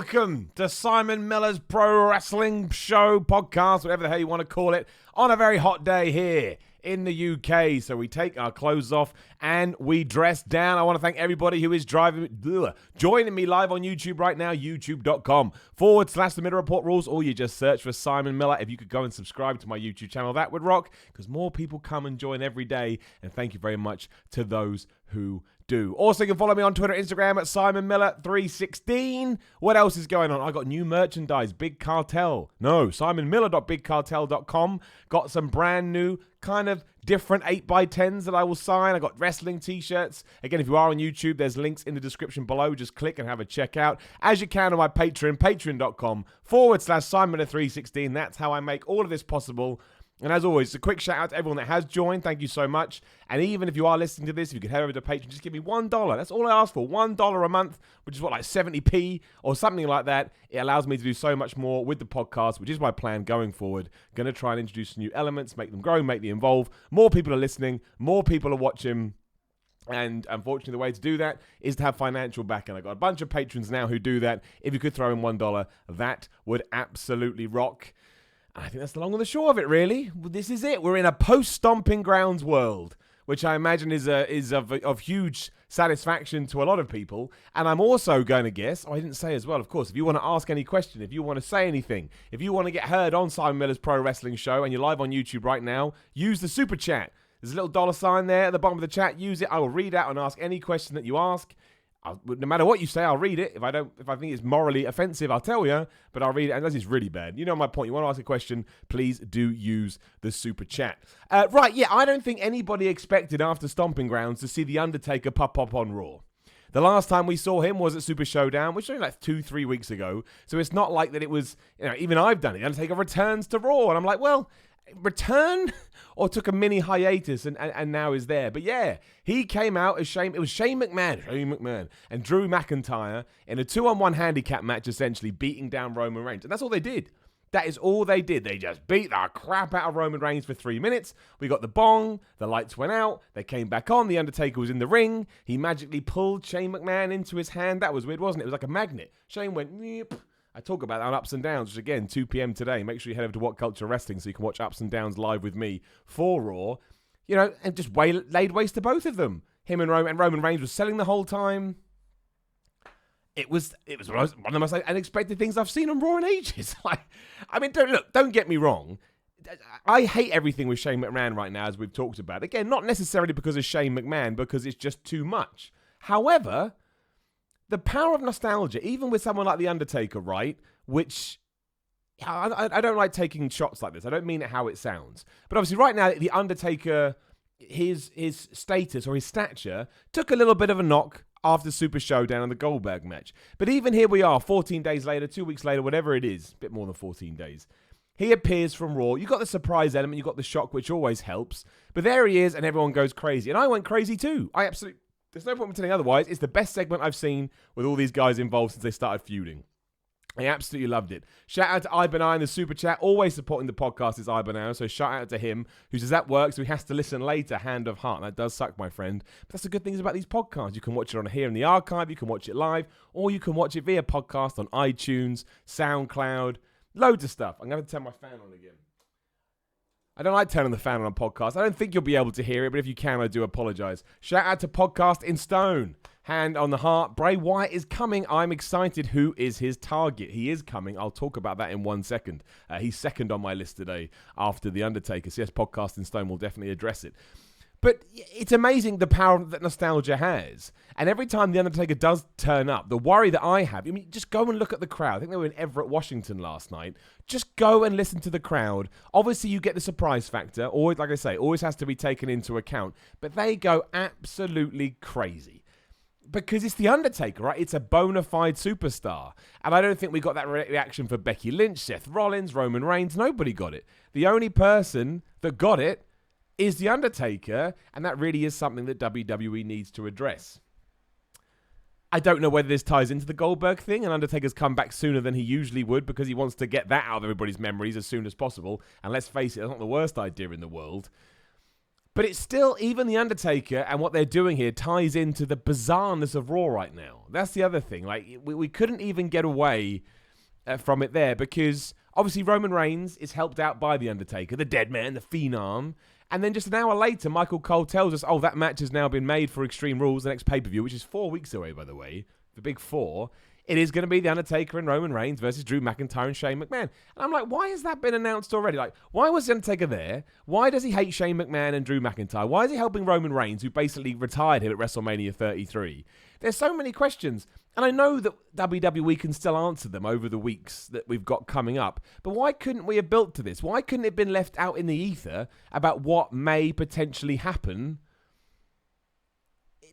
Welcome to Simon Miller's Pro Wrestling Show podcast, whatever the hell you want to call it, on a very hot day here in the UK. So we take our clothes off and we dress down. I want to thank everybody who is joining me live on YouTube right now, youtube.com/The Middle Report Rules, or you just search for Simon Miller. If you could go and subscribe to my YouTube channel, that would rock, because more people come and join every day, and thank you very much to those who do. Also, you can follow me on Twitter, Instagram at Simon Miller 316. What else is going on? I got new merchandise, Big Cartel. No, simonmiller.bigcartel.com. Got some brand new, kind of different 8x10s that I will sign. I got wrestling t-shirts. Again, if you are on YouTube, there's links in the description below. Just click and have a check out. As you can on my Patreon, patreon.com/Simon Miller 316. That's how I make all of this possible. And as always, a quick shout out to everyone that has joined. Thank you so much. And even if you are listening to this, if you could head over to Patreon, just give me $1. That's all I ask for. $1 a month, which is what, like 70p or something like that. It allows me to do so much more with the podcast, which is my plan going forward. Going to try and introduce new elements, make them grow, make them evolve. More people are listening. More people are watching. And unfortunately, the way to do that is to have financial backing. I've got a bunch of patrons now who do that. If you could throw in $1, that would absolutely rock. I think that's the long and the short of it, really. This is it. We're in a post-Stomping Grounds world, which I imagine is of huge satisfaction to a lot of people. And I'm also going to guess, I didn't say as well, of course, if you want to ask any question, if you want to say anything, if you want to get heard on Simon Miller's Pro Wrestling Show and you're live on YouTube right now, use the super chat. There's a little $sign there at the bottom of the chat. Use it. I will read out and ask any question that you ask. No matter what you say, I'll read it. If I think it's morally offensive, I'll tell you, but I'll read it unless it's really bad. You know my point. You want to ask a question, please do use the super chat. Right, yeah, I don't think anybody expected after Stomping Grounds to see The Undertaker pop up on Raw. The last time we saw him was at Super Showdown, which was only like 2-3 weeks ago. So it's not like that it was, even I've done it. The Undertaker returns to Raw, and I'm like, well, return or took a mini hiatus and now is there. But yeah, he came out as Shane. It was Shane McMahon and Drew McIntyre in a 2-on-1 handicap match, essentially beating down Roman Reigns. And that's all they did. That is all they did. They just beat the crap out of Roman Reigns for 3 minutes. We got the bong. The lights went out. They came back on. The Undertaker was in the ring. He magically pulled Shane McMahon into his hand. That was weird, wasn't it? It was like a magnet. Shane went, yep. I talk about that on Ups and Downs, which again, 2 p.m. today. Make sure you head over to What Culture Wrestling so you can watch Ups and Downs live with me for Raw. And just laid waste to both of them. Him and Roman Reigns was selling the whole time. It was one of the most unexpected things I've seen on Raw in ages. Don't get me wrong. I hate everything with Shane McMahon right now, as we've talked about. Again, not necessarily because of Shane McMahon, because it's just too much. However, the power of nostalgia, even with someone like The Undertaker, right, which I don't like taking shots like this. I don't mean it how it sounds. But obviously right now, The Undertaker, his status or his stature took a little bit of a knock after Super Showdown and the Goldberg match. But even here we are, 14 days later, 2 weeks later, whatever it is, a bit more than 14 days. He appears from Raw. You got the surprise element, you got the shock, which always helps. But there he is, and everyone goes crazy. And I went crazy too. There's no point in telling otherwise. It's the best segment I've seen with all these guys involved since they started feuding. I absolutely loved it. Shout out to Ibanai in the super chat. Always supporting the podcast is Ibanai. So shout out to him, who says that works. So he has to listen later. Hand of heart. That does suck, my friend. But that's the good things about these podcasts. You can watch it on here in the archive. You can watch it live. Or you can watch it via podcast on iTunes, SoundCloud. Loads of stuff. I'm going to turn my fan on again. I don't like turning the fan on a podcast. I don't think you'll be able to hear it, but if you can, I do apologize. Shout out to Podcast in Stone. Hand on the heart. Bray Wyatt is coming. I'm excited. Who is his target? He is coming. I'll talk about that in 1 second. He's second on my list today after The Undertaker. So yes, Podcast in Stone will definitely address it. But it's amazing the power that nostalgia has. And every time The Undertaker does turn up, the worry that I have, just go and look at the crowd. I think they were in Everett, Washington last night. Just go and listen to the crowd. Obviously, you get the surprise factor. Always, like I say, always has to be taken into account. But they go absolutely crazy. Because it's The Undertaker, right? It's a bona fide superstar. And I don't think we got that reaction for Becky Lynch, Seth Rollins, Roman Reigns. Nobody got it. The only person that got it is The Undertaker, and that really is something that WWE needs to address. I don't know whether this ties into the Goldberg thing, and Undertaker's come back sooner than he usually would because he wants to get that out of everybody's memories as soon as possible. And let's face it, it's not the worst idea in the world. But it's still, even The Undertaker and what they're doing here ties into the bizarreness of Raw right now. That's the other thing. Like, we couldn't even get away from it there because obviously Roman Reigns is helped out by The Undertaker, the dead man, the phenom. And then just an hour later, Michael Cole tells us, that match has now been made for Extreme Rules, the next pay-per-view, which is 4 weeks away, by the way, the big 4. It is going to be The Undertaker and Roman Reigns versus Drew McIntyre and Shane McMahon. And I'm like, why has that been announced already? Like, why was The Undertaker there? Why does he hate Shane McMahon and Drew McIntyre? Why is he helping Roman Reigns, who basically retired him at WrestleMania 33? There's so many questions. And I know that WWE can still answer them over the weeks that we've got coming up. But why couldn't we have built to this? Why couldn't it have been left out in the ether about what may potentially happen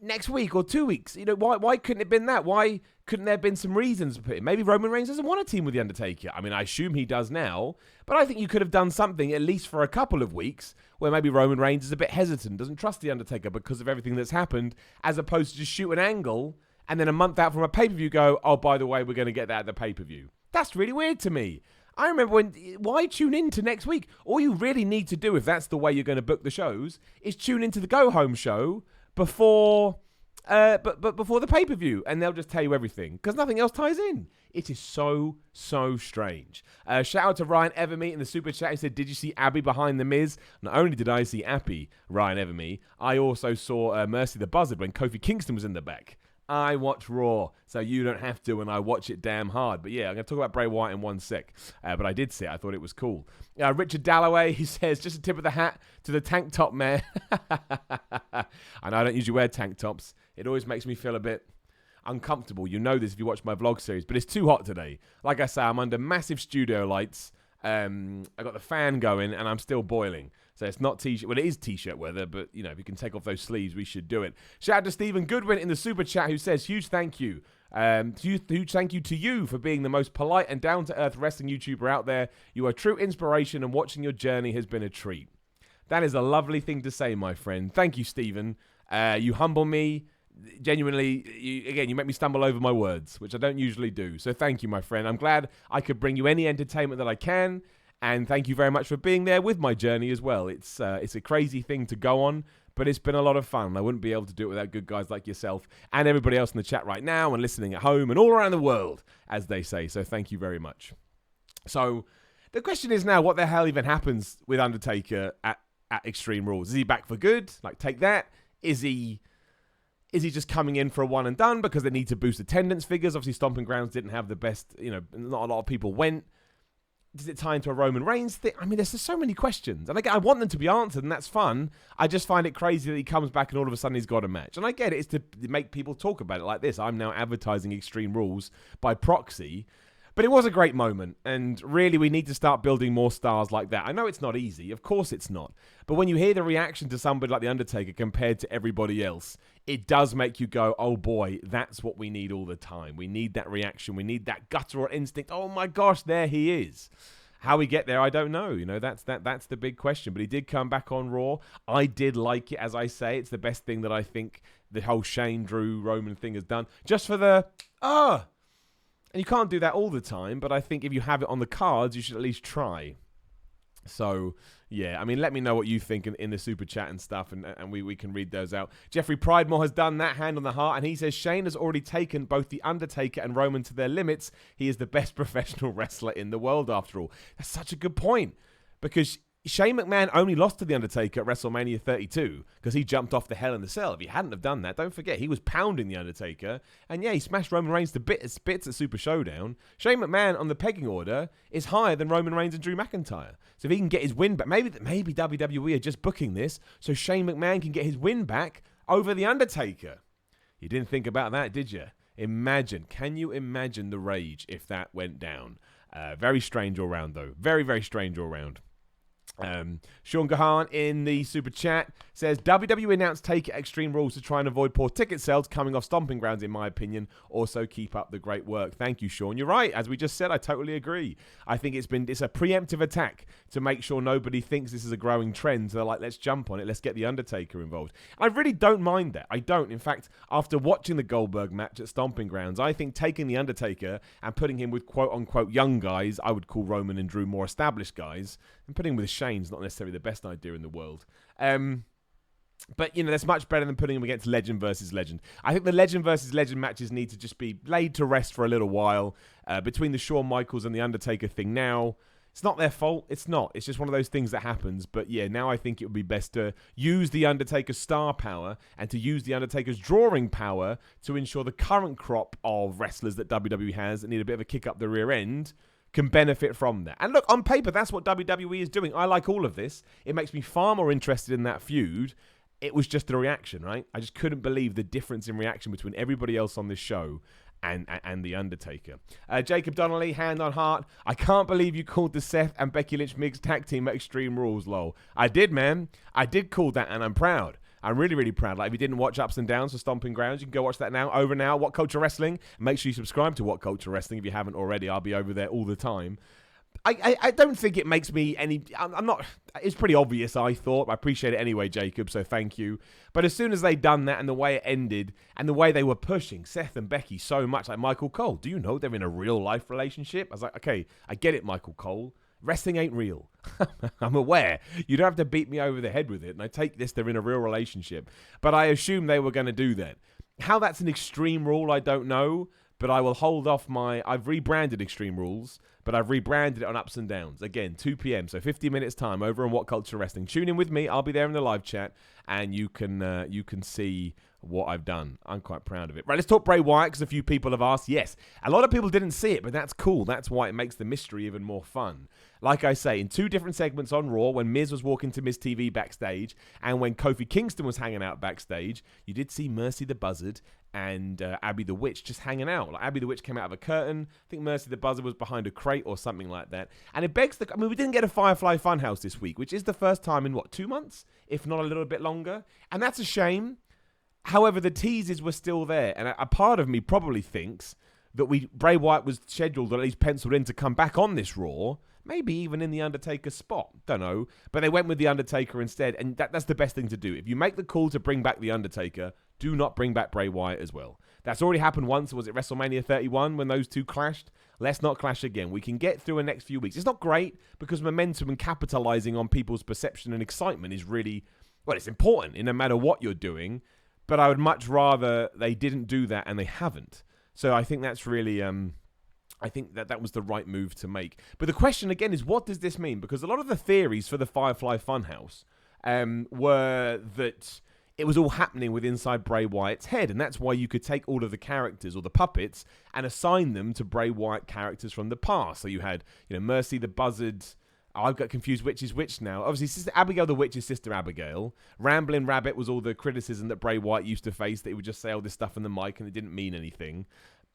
next week or 2 weeks? You know, why couldn't it have been that? Why couldn't there have been some reasons to put it? Maybe Roman Reigns doesn't want to team with The Undertaker. I mean, I assume he does now, but I think you could have done something at least for a couple of weeks where maybe Roman Reigns is a bit hesitant, doesn't trust The Undertaker because of everything that's happened, as opposed to just shoot an angle and then a month out from a pay-per-view go, oh, by the way, we're going to get that at the pay-per-view. That's really weird to me. I remember why tune in to next week? All you really need to do, if that's the way you're going to book the shows, is tune into the go-home show before before the pay-per-view, and they'll just tell you everything, because nothing else ties in. It is so strange. Shout out to Ryan Everme in the super chat. He said, did you see Abby behind The Miz? Not only did I see Abby, Ryan Everme, I also saw Mercy the Buzzard when Kofi Kingston was in the back. I watch Raw, so you don't have to, and I watch it damn hard. But yeah, I'm going to talk about Bray Wyatt in 1 sec. But I did see it. I thought it was cool. Richard Dalloway, he says, just a tip of the hat to the tank top man. I know I don't usually wear tank tops. It always makes me feel a bit uncomfortable. You know this if you watch my vlog series, but it's too hot today. Like I say, I'm under massive studio lights. I got the fan going, and I'm still boiling. So it's not t-shirt. Well, it is t-shirt weather, but, you know, if you can take off those sleeves, we should do it. Shout out to Stephen Goodwin in the super chat who says, huge thank you. Huge thank you to you for being the most polite and down-to-earth wrestling YouTuber out there. You are true inspiration, and watching your journey has been a treat. That is a lovely thing to say, my friend. Thank you, Stephen. You humble me. Genuinely, you make me stumble over my words, which I don't usually do. So thank you, my friend. I'm glad I could bring you any entertainment that I can. And thank you very much for being there with my journey as well. It's a crazy thing to go on, but it's been a lot of fun. I wouldn't be able to do it without good guys like yourself and everybody else in the chat right now and listening at home and all around the world, as they say. So thank you very much. So the question is now, what the hell even happens with Undertaker at Extreme Rules? Is he back for good? Like, take that. Is he just coming in for a one and done because they need to boost attendance figures? Obviously, Stomping Grounds didn't have the best, not a lot of people went. Does it tie into a Roman Reigns thing? I mean, there's just so many questions. And I want them to be answered, and that's fun. I just find it crazy that he comes back and all of a sudden he's got a match. And I get it. It's to make people talk about it like this. I'm now advertising Extreme Rules by proxy. But it was a great moment. And really, we need to start building more stars like that. I know it's not easy. Of course it's not. But when you hear the reaction to somebody like The Undertaker compared to everybody else, it does make you go, oh boy, that's what we need all the time. We need that reaction. We need that guttural instinct. Oh my gosh, there he is. How we get there, I don't know. That's the big question. But he did come back on Raw. I did like it, as I say. It's the best thing that I think the whole Shane, Drew, Roman thing has done. Just for the, And you can't do that all the time, but I think if you have it on the cards, you should at least try. So, yeah, I mean, let me know what you think in the super chat and stuff, and we can read those out. Jeffrey Pridemore has done that, hand on the heart, and he says, Shane has already taken both The Undertaker and Roman to their limits. He is the best professional wrestler in the world, after all. That's such a good point, because Shane McMahon only lost to The Undertaker at WrestleMania 32 because he jumped off the Hell in the Cell. If he hadn't have done that, don't forget, he was pounding The Undertaker. And yeah, he smashed Roman Reigns to bits at Super Showdown. Shane McMahon on the pecking order is higher than Roman Reigns and Drew McIntyre. So if he can get his win back, maybe WWE are just booking this so Shane McMahon can get his win back over The Undertaker. You didn't think about that, did you? Can you imagine the rage if that went down? Very strange all round, though. Very, very strange all round. Sean Gahan in the super chat says WWE announced Take It Extreme Rules to try and avoid poor ticket sales coming off Stomping Grounds, in my opinion. Also keep up the great work. Thank you, Sean. You're right. As we just said, I totally agree. I think it's a preemptive attack to make sure nobody thinks this is a growing trend. So they're like, let's jump on it. Let's get The Undertaker involved. I really don't mind that. I don't. In fact, after watching the Goldberg match at Stomping Grounds, I think taking The Undertaker and putting him with quote-unquote young guys, I would call Roman and Drew more established guys, and putting him with Shane's not necessarily the best idea in the world. But, that's much better than putting him against legend versus legend. I think the legend versus legend matches need to just be laid to rest for a little while. Between the Shawn Michaels and the Undertaker thing now, it's not their fault. It's not. It's just one of those things that happens. But yeah, now I think it would be best to use the Undertaker's star power and to use the Undertaker's drawing power to ensure the current crop of wrestlers that WWE has that need a bit of a kick up the rear end can benefit from that. And look, on paper, that's what WWE is doing. I like all of this. It makes me far more interested in that feud. It was just the reaction, right? I just couldn't believe the difference in reaction between everybody else on this show and The Undertaker. Jacob Donnelly, hand on heart. I can't believe you called the Seth and Becky Lynch mixed tag team at Extreme Rules, lol. I did, man. I did call that, and I'm proud. I'm really, really proud. Like, if you didn't watch Ups and Downs for Stomping Grounds, you can go watch that now. Over now, What Culture Wrestling. Make sure you subscribe to What Culture Wrestling if you haven't already. I'll be over there all the time. I don't think it makes me any... I'm not... It's pretty obvious, I thought. I appreciate it anyway, Jacob, so thank you. But as soon as they'd done that and the way it ended and the way they were pushing Seth and Becky so much, like Michael Cole, do you know they're in a real-life relationship? I was like, okay, I get it, Michael Cole. Wrestling ain't real. I'm aware. You don't have to beat me over the head with it. And I take this, they're in a real relationship. But I assume they were going to do that. How that's an Extreme Rule, I don't know. But I will hold off I've rebranded Extreme Rules, but I've rebranded it on Ups and Downs. Again, 2 p.m., so 50 minutes time over on What Culture Wrestling. Tune in with me. I'll be there in the live chat, and you can see what I've done. I'm quite proud of it. Right, let's talk Bray Wyatt, because a few people have asked. Yes, a lot of people didn't see it, but that's cool. That's why it makes the mystery even more fun. Like I say, in 2 different segments on Raw, when Miz was walking to Miz TV backstage, and when Kofi Kingston was hanging out backstage, you did see Mercy the Buzzard and Abby the Witch just hanging out. Like, Abby the Witch came out of a curtain. I think Mercy the Buzzard was behind a crate or something like that. And it begs we didn't get a Firefly Funhouse this week, which is the first time in, 2 months? If not a little bit longer. And that's a shame. However, the teases were still there. And a part of me probably thinks that Bray Wyatt was scheduled, or at least penciled in, to come back on this Raw. Maybe even in the Undertaker spot. Don't know. But they went with the Undertaker instead. And that's the best thing to do. If you make the call to bring back the Undertaker, do not bring back Bray Wyatt as well. That's already happened once. Was it WrestleMania 31 when those two clashed? Let's not clash again. We can get through the next few weeks. It's not great because momentum and capitalizing on people's perception and excitement is really, it's important in no matter what you're doing. But I would much rather they didn't do that, and they haven't. So I think that's really... I think that was the right move to make. But the question, again, is what does this mean? Because a lot of the theories for the Firefly Funhouse were that it was all happening with inside Bray Wyatt's head. And that's why you could take all of the characters or the puppets and assign them to Bray Wyatt characters from the past. So you had, Mercy the Buzzard. I've got confused which is which now. Obviously, Sister Abigail the Witch is Sister Abigail. Ramblin' Rabbit was all the criticism that Bray Wyatt used to face, that he would just say all this stuff in the mic and it didn't mean anything.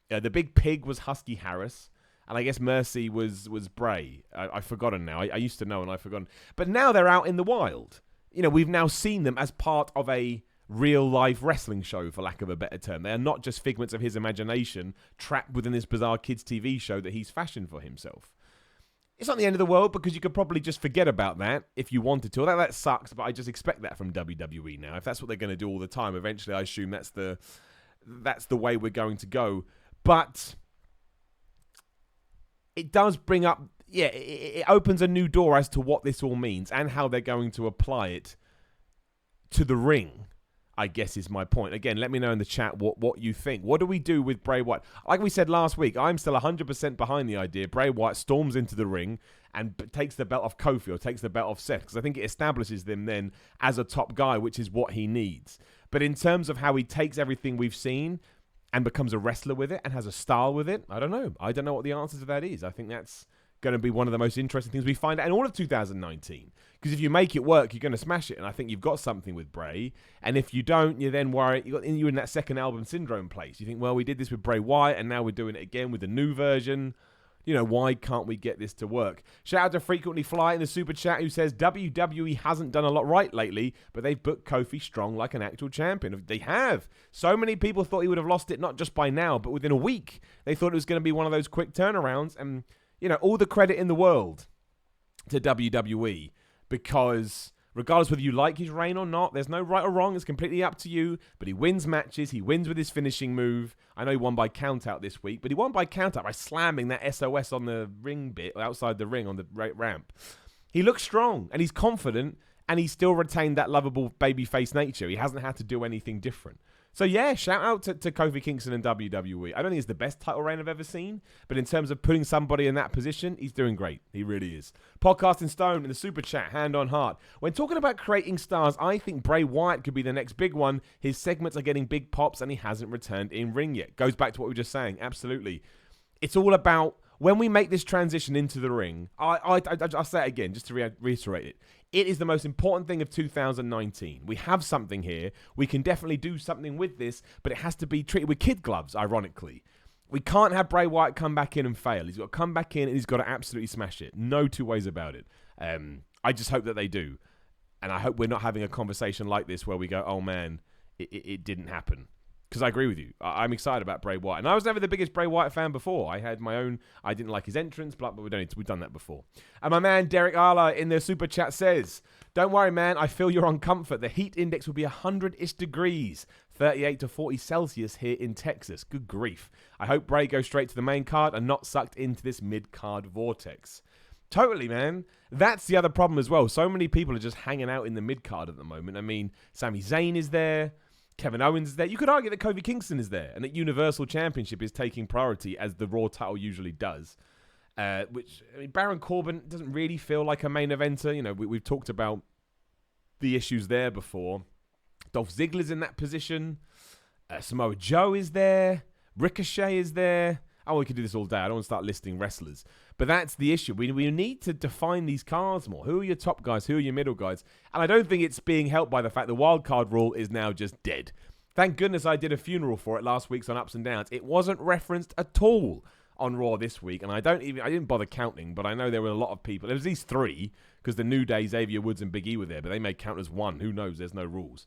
The Big Pig was Husky Harris. And I guess Mercy was Bray. I've forgotten now. I used to know and I've forgotten. But now they're out in the wild. We've now seen them as part of a real-life wrestling show, for lack of a better term. They are not just figments of his imagination trapped within this bizarre kids' TV show that he's fashioned for himself. It's not the end of the world, because you could probably just forget about that if you wanted to. Although that sucks, but I just expect that from WWE now. If that's what they're going to do all the time, eventually I assume that's the way we're going to go. But it does bring up, it opens a new door as to what this all means and how they're going to apply it to the ring, I guess is my point. Again, let me know in the chat what you think. What do we do with Bray Wyatt? Like we said last week, I'm still 100% behind the idea. Bray Wyatt storms into the ring and takes the belt off Kofi or takes the belt off Seth, because I think it establishes them then as a top guy, which is what he needs. But in terms of how he takes everything we've seen and becomes a wrestler with it and has a style with it, I don't know. I don't know what the answer to that is. I think that's going to be one of the most interesting things we find out in all of 2019. Because if you make it work, you're going to smash it. And I think you've got something with Bray. And if you don't, you then worry. You're in that second album syndrome place. You think, well, we did this with Bray Wyatt, and now we're doing it again with the new version. Why can't we get this to work? Shout out to Frequently Fly in the super chat, who says WWE hasn't done a lot right lately, but they've booked Kofi strong like an actual champion. They have. So many people thought he would have lost it, not just by now, but within a week. They thought it was going to be one of those quick turnarounds. And, all the credit in the world to WWE, because regardless whether you like his reign or not, there's no right or wrong. It's completely up to you. But he wins matches. He wins with his finishing move. I know he won by countout this week, but he won by countout by slamming that SOS on the ring bit outside the ring on the ramp. He looks strong and he's confident. and he's still retained that lovable babyface nature. He hasn't had to do anything different. So yeah, shout out to Kofi Kingston and WWE. I don't think it's the best title reign I've ever seen, but in terms of putting somebody in that position, he's doing great. He really is. Podcasting Stone in the super chat, hand on heart. When talking about creating stars, I think Bray Wyatt could be the next big one. His segments are getting big pops and he hasn't returned in ring yet. Goes back to what we were just saying. Absolutely. It's all about when we make this transition into the ring. I'll say it again just to reiterate it. It is the most important thing of 2019. We have something here. We can definitely do something with this, but it has to be treated with kid gloves, ironically. We can't have Bray Wyatt come back in and fail. He's got to come back in and he's got to absolutely smash it. No two ways about it. I just hope that they do. And I hope we're not having a conversation like this where we go, oh man, it didn't happen. Because I agree with you. I'm excited about Bray Wyatt. And I was never the biggest Bray Wyatt fan before. I had my own, I didn't like his entrance, but we've done that before. And my man Derek Arla in the super chat says, don't worry, man. I feel you're on comfort. The heat index will be 100-ish degrees, 38 to 40 Celsius here in Texas. Good grief. I hope Bray goes straight to the main card and not sucked into this mid-card vortex. Totally, man. That's the other problem as well. So many people are just hanging out in the mid-card at the moment. I mean, Sami Zayn is there. Kevin Owens is there. You could argue that Kofi Kingston is there and that Universal Championship is taking priority as the Raw title usually does. Baron Corbin doesn't really feel like a main eventer. You know, we've talked about the issues there before. Dolph Ziggler's in that position. Samoa Joe is there. Ricochet is there. Oh, we could do this all day. I don't want to start listing wrestlers. But that's the issue. We need to define these cards more. Who are your top guys? Who are your middle guys? And I don't think it's being helped by the fact the wildcard rule is now just dead. Thank goodness I did a funeral for it last week's on Ups and Downs. It wasn't referenced at all on Raw this week. And I didn't bother counting, but I know there were a lot of people. There was these three, because the New Day, Xavier Woods and Big E were there, but they may count as one. Who knows? There's no rules.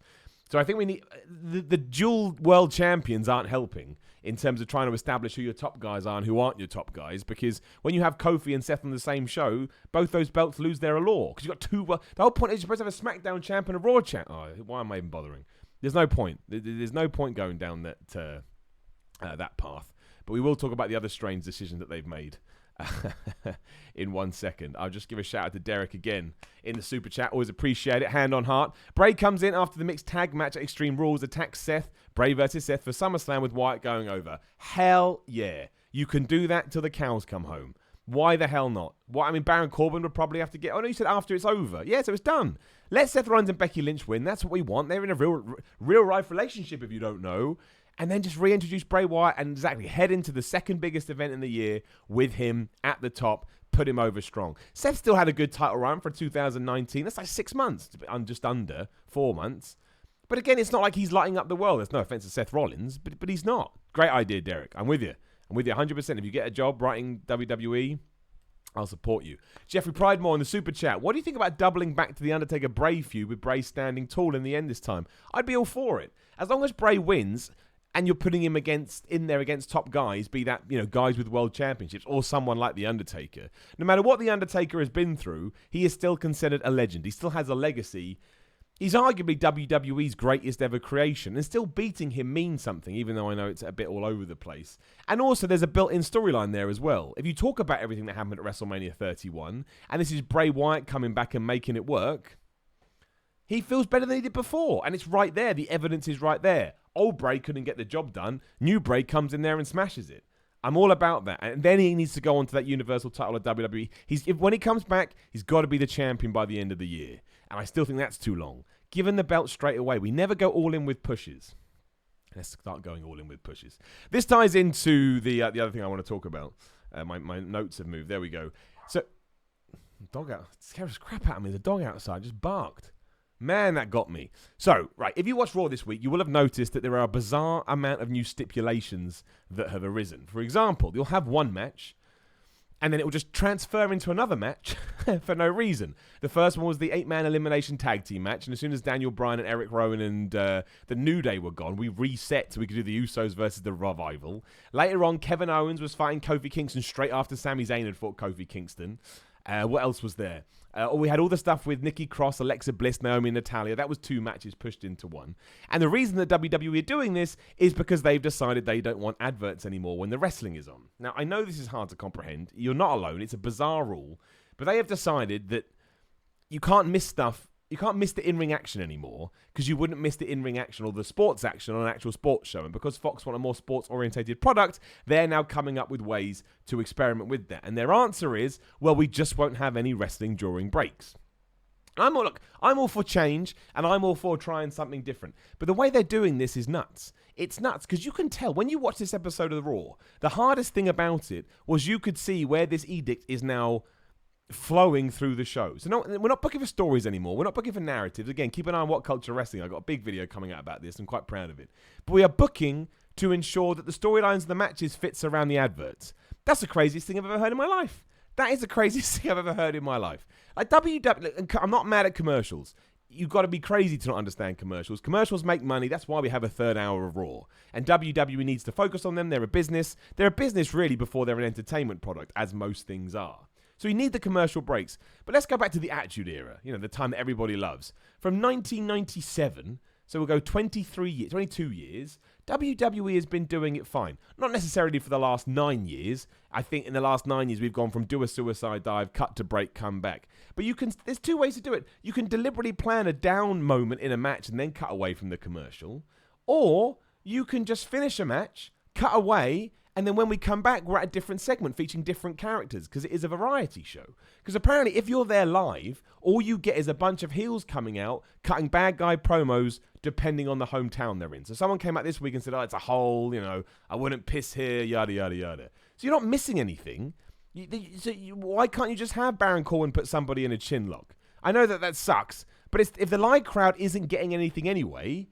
So I think we need the dual world champions aren't helping in terms of trying to establish who your top guys are and who aren't your top guys, because when you have Kofi and Seth on the same show, both those belts lose their allure because you've got two. The whole point is you're supposed to have a SmackDown champ and a Raw champ. Oh, why am I even bothering? There's no point. There's no point going down that path. But we will talk about the other strange decisions that they've made in 1 second. I'll just give a shout out to Derek again in the super chat. Always appreciate it. Hand on heart. Bray comes in after the mixed tag match at Extreme Rules, attacks Seth. Bray versus Seth for SummerSlam with Wyatt going over. Hell yeah. You can do that till the cows come home. Why the hell not? Baron Corbin would probably have to get... Oh, no, you said after it's over. Yeah, so it's done. Let Seth Rollins and Becky Lynch win. That's what we want. They're in a real life relationship, if you don't know. And then just reintroduce Bray Wyatt and exactly head into the second biggest event in the year with him at the top. Put him over strong. Seth still had a good title run for 2019. That's like 6 months. Just under 4 months. But again, it's not like he's lighting up the world. There's no offense to Seth Rollins, but he's not. Great idea, Derek. I'm with you. I'm with you 100%. If you get a job writing WWE, I'll support you. Jeffrey Pridemore in the super chat. What do you think about doubling back to the Undertaker Bray feud with Bray standing tall in the end this time? I'd be all for it. As long as Bray wins... and you're putting him in there against top guys, be that, guys with world championships or someone like The Undertaker. No matter what The Undertaker has been through, he is still considered a legend. He still has a legacy. He's arguably WWE's greatest ever creation, and still beating him means something, even though I know it's a bit all over the place. And also, there's a built-in storyline there as well. If you talk about everything that happened at WrestleMania 31, and this is Bray Wyatt coming back and making it work, he feels better than he did before. And it's right there. The evidence is right there. Old Bray couldn't get the job done. New Bray comes in there and smashes it. I'm all about that. And then he needs to go on to that Universal title of WWE. When he comes back, he's got to be the champion by the end of the year. And I still think that's too long. Give him the belt straight away. We never go all in with pushes. Let's start going all in with pushes. This ties into the other thing I want to talk about. My notes have moved. There we go. So, dog out. It scares the crap out of me. The dog outside just barked. Man, that got me. So, right, if you watched Raw this week, you will have noticed that there are a bizarre amount of new stipulations that have arisen. For example, you'll have one match, and then it will just transfer into another match for no reason. The first one was the 8-man elimination tag team match, and as soon as Daniel Bryan and Eric Rowan and the New Day were gone, we reset so we could do the Usos versus the Revival. Later on, Kevin Owens was fighting Kofi Kingston straight after Sami Zayn had fought Kofi Kingston. What else was there? We had all the stuff with Nikki Cross, Alexa Bliss, Naomi and Natalia. That was 2 matches pushed into one. And the reason that WWE are doing this is because they've decided they don't want adverts anymore when the wrestling is on. Now, I know this is hard to comprehend. You're not alone. It's a bizarre rule. But they have decided that you can't miss stuff miss the in-ring action anymore, because you wouldn't miss the in-ring action or the sports action on an actual sports show. And because Fox want a more sports-orientated product, they're now coming up with ways to experiment with that. And their answer is, well, we just won't have any wrestling during breaks. I'm all for change, and I'm all for trying something different. But the way they're doing this is nuts. It's nuts, because you can tell, when you watch this episode of The Raw, the hardest thing about it was you could see where this edict is now flowing through the show. So no, we're not booking for stories anymore. We're not booking for narratives. Again, keep an eye on What Culture Wrestling. I've got a big video coming out about this. I'm quite proud of it. But we are booking to ensure that the storylines of the matches fits around the adverts. That's the craziest thing I've ever heard in my life. That is the craziest thing I've ever heard in my life. Like WWE, I'm not mad at commercials. You've got to be crazy to not understand commercials. Commercials make money. That's why we have a third hour of Raw. And WWE needs to focus on them. They're a business. They're a business really before they're an entertainment product, as most things are. So you need the commercial breaks. But let's go back to the Attitude Era, the time that everybody loves. From 1997, so we'll go 22 years, WWE has been doing it fine. Not necessarily for the last 9 years. I think in the last 9 years, we've gone from do a suicide dive, cut to break, come back. But there's two ways to do it. You can deliberately plan a down moment in a match and then cut away from the commercial. Or you can just finish a match, cut away, and then when we come back, we're at a different segment featuring different characters, because it is a variety show. Because apparently, if you're there live, all you get is a bunch of heels coming out, cutting bad guy promos, depending on the hometown they're in. So someone came out this week and said, it's a hole, I wouldn't piss here, yada, yada, yada. So you're not missing anything. Why can't you just have Baron Corbin put somebody in a chin lock? I know that sucks, but if the live crowd isn't getting anything anyway,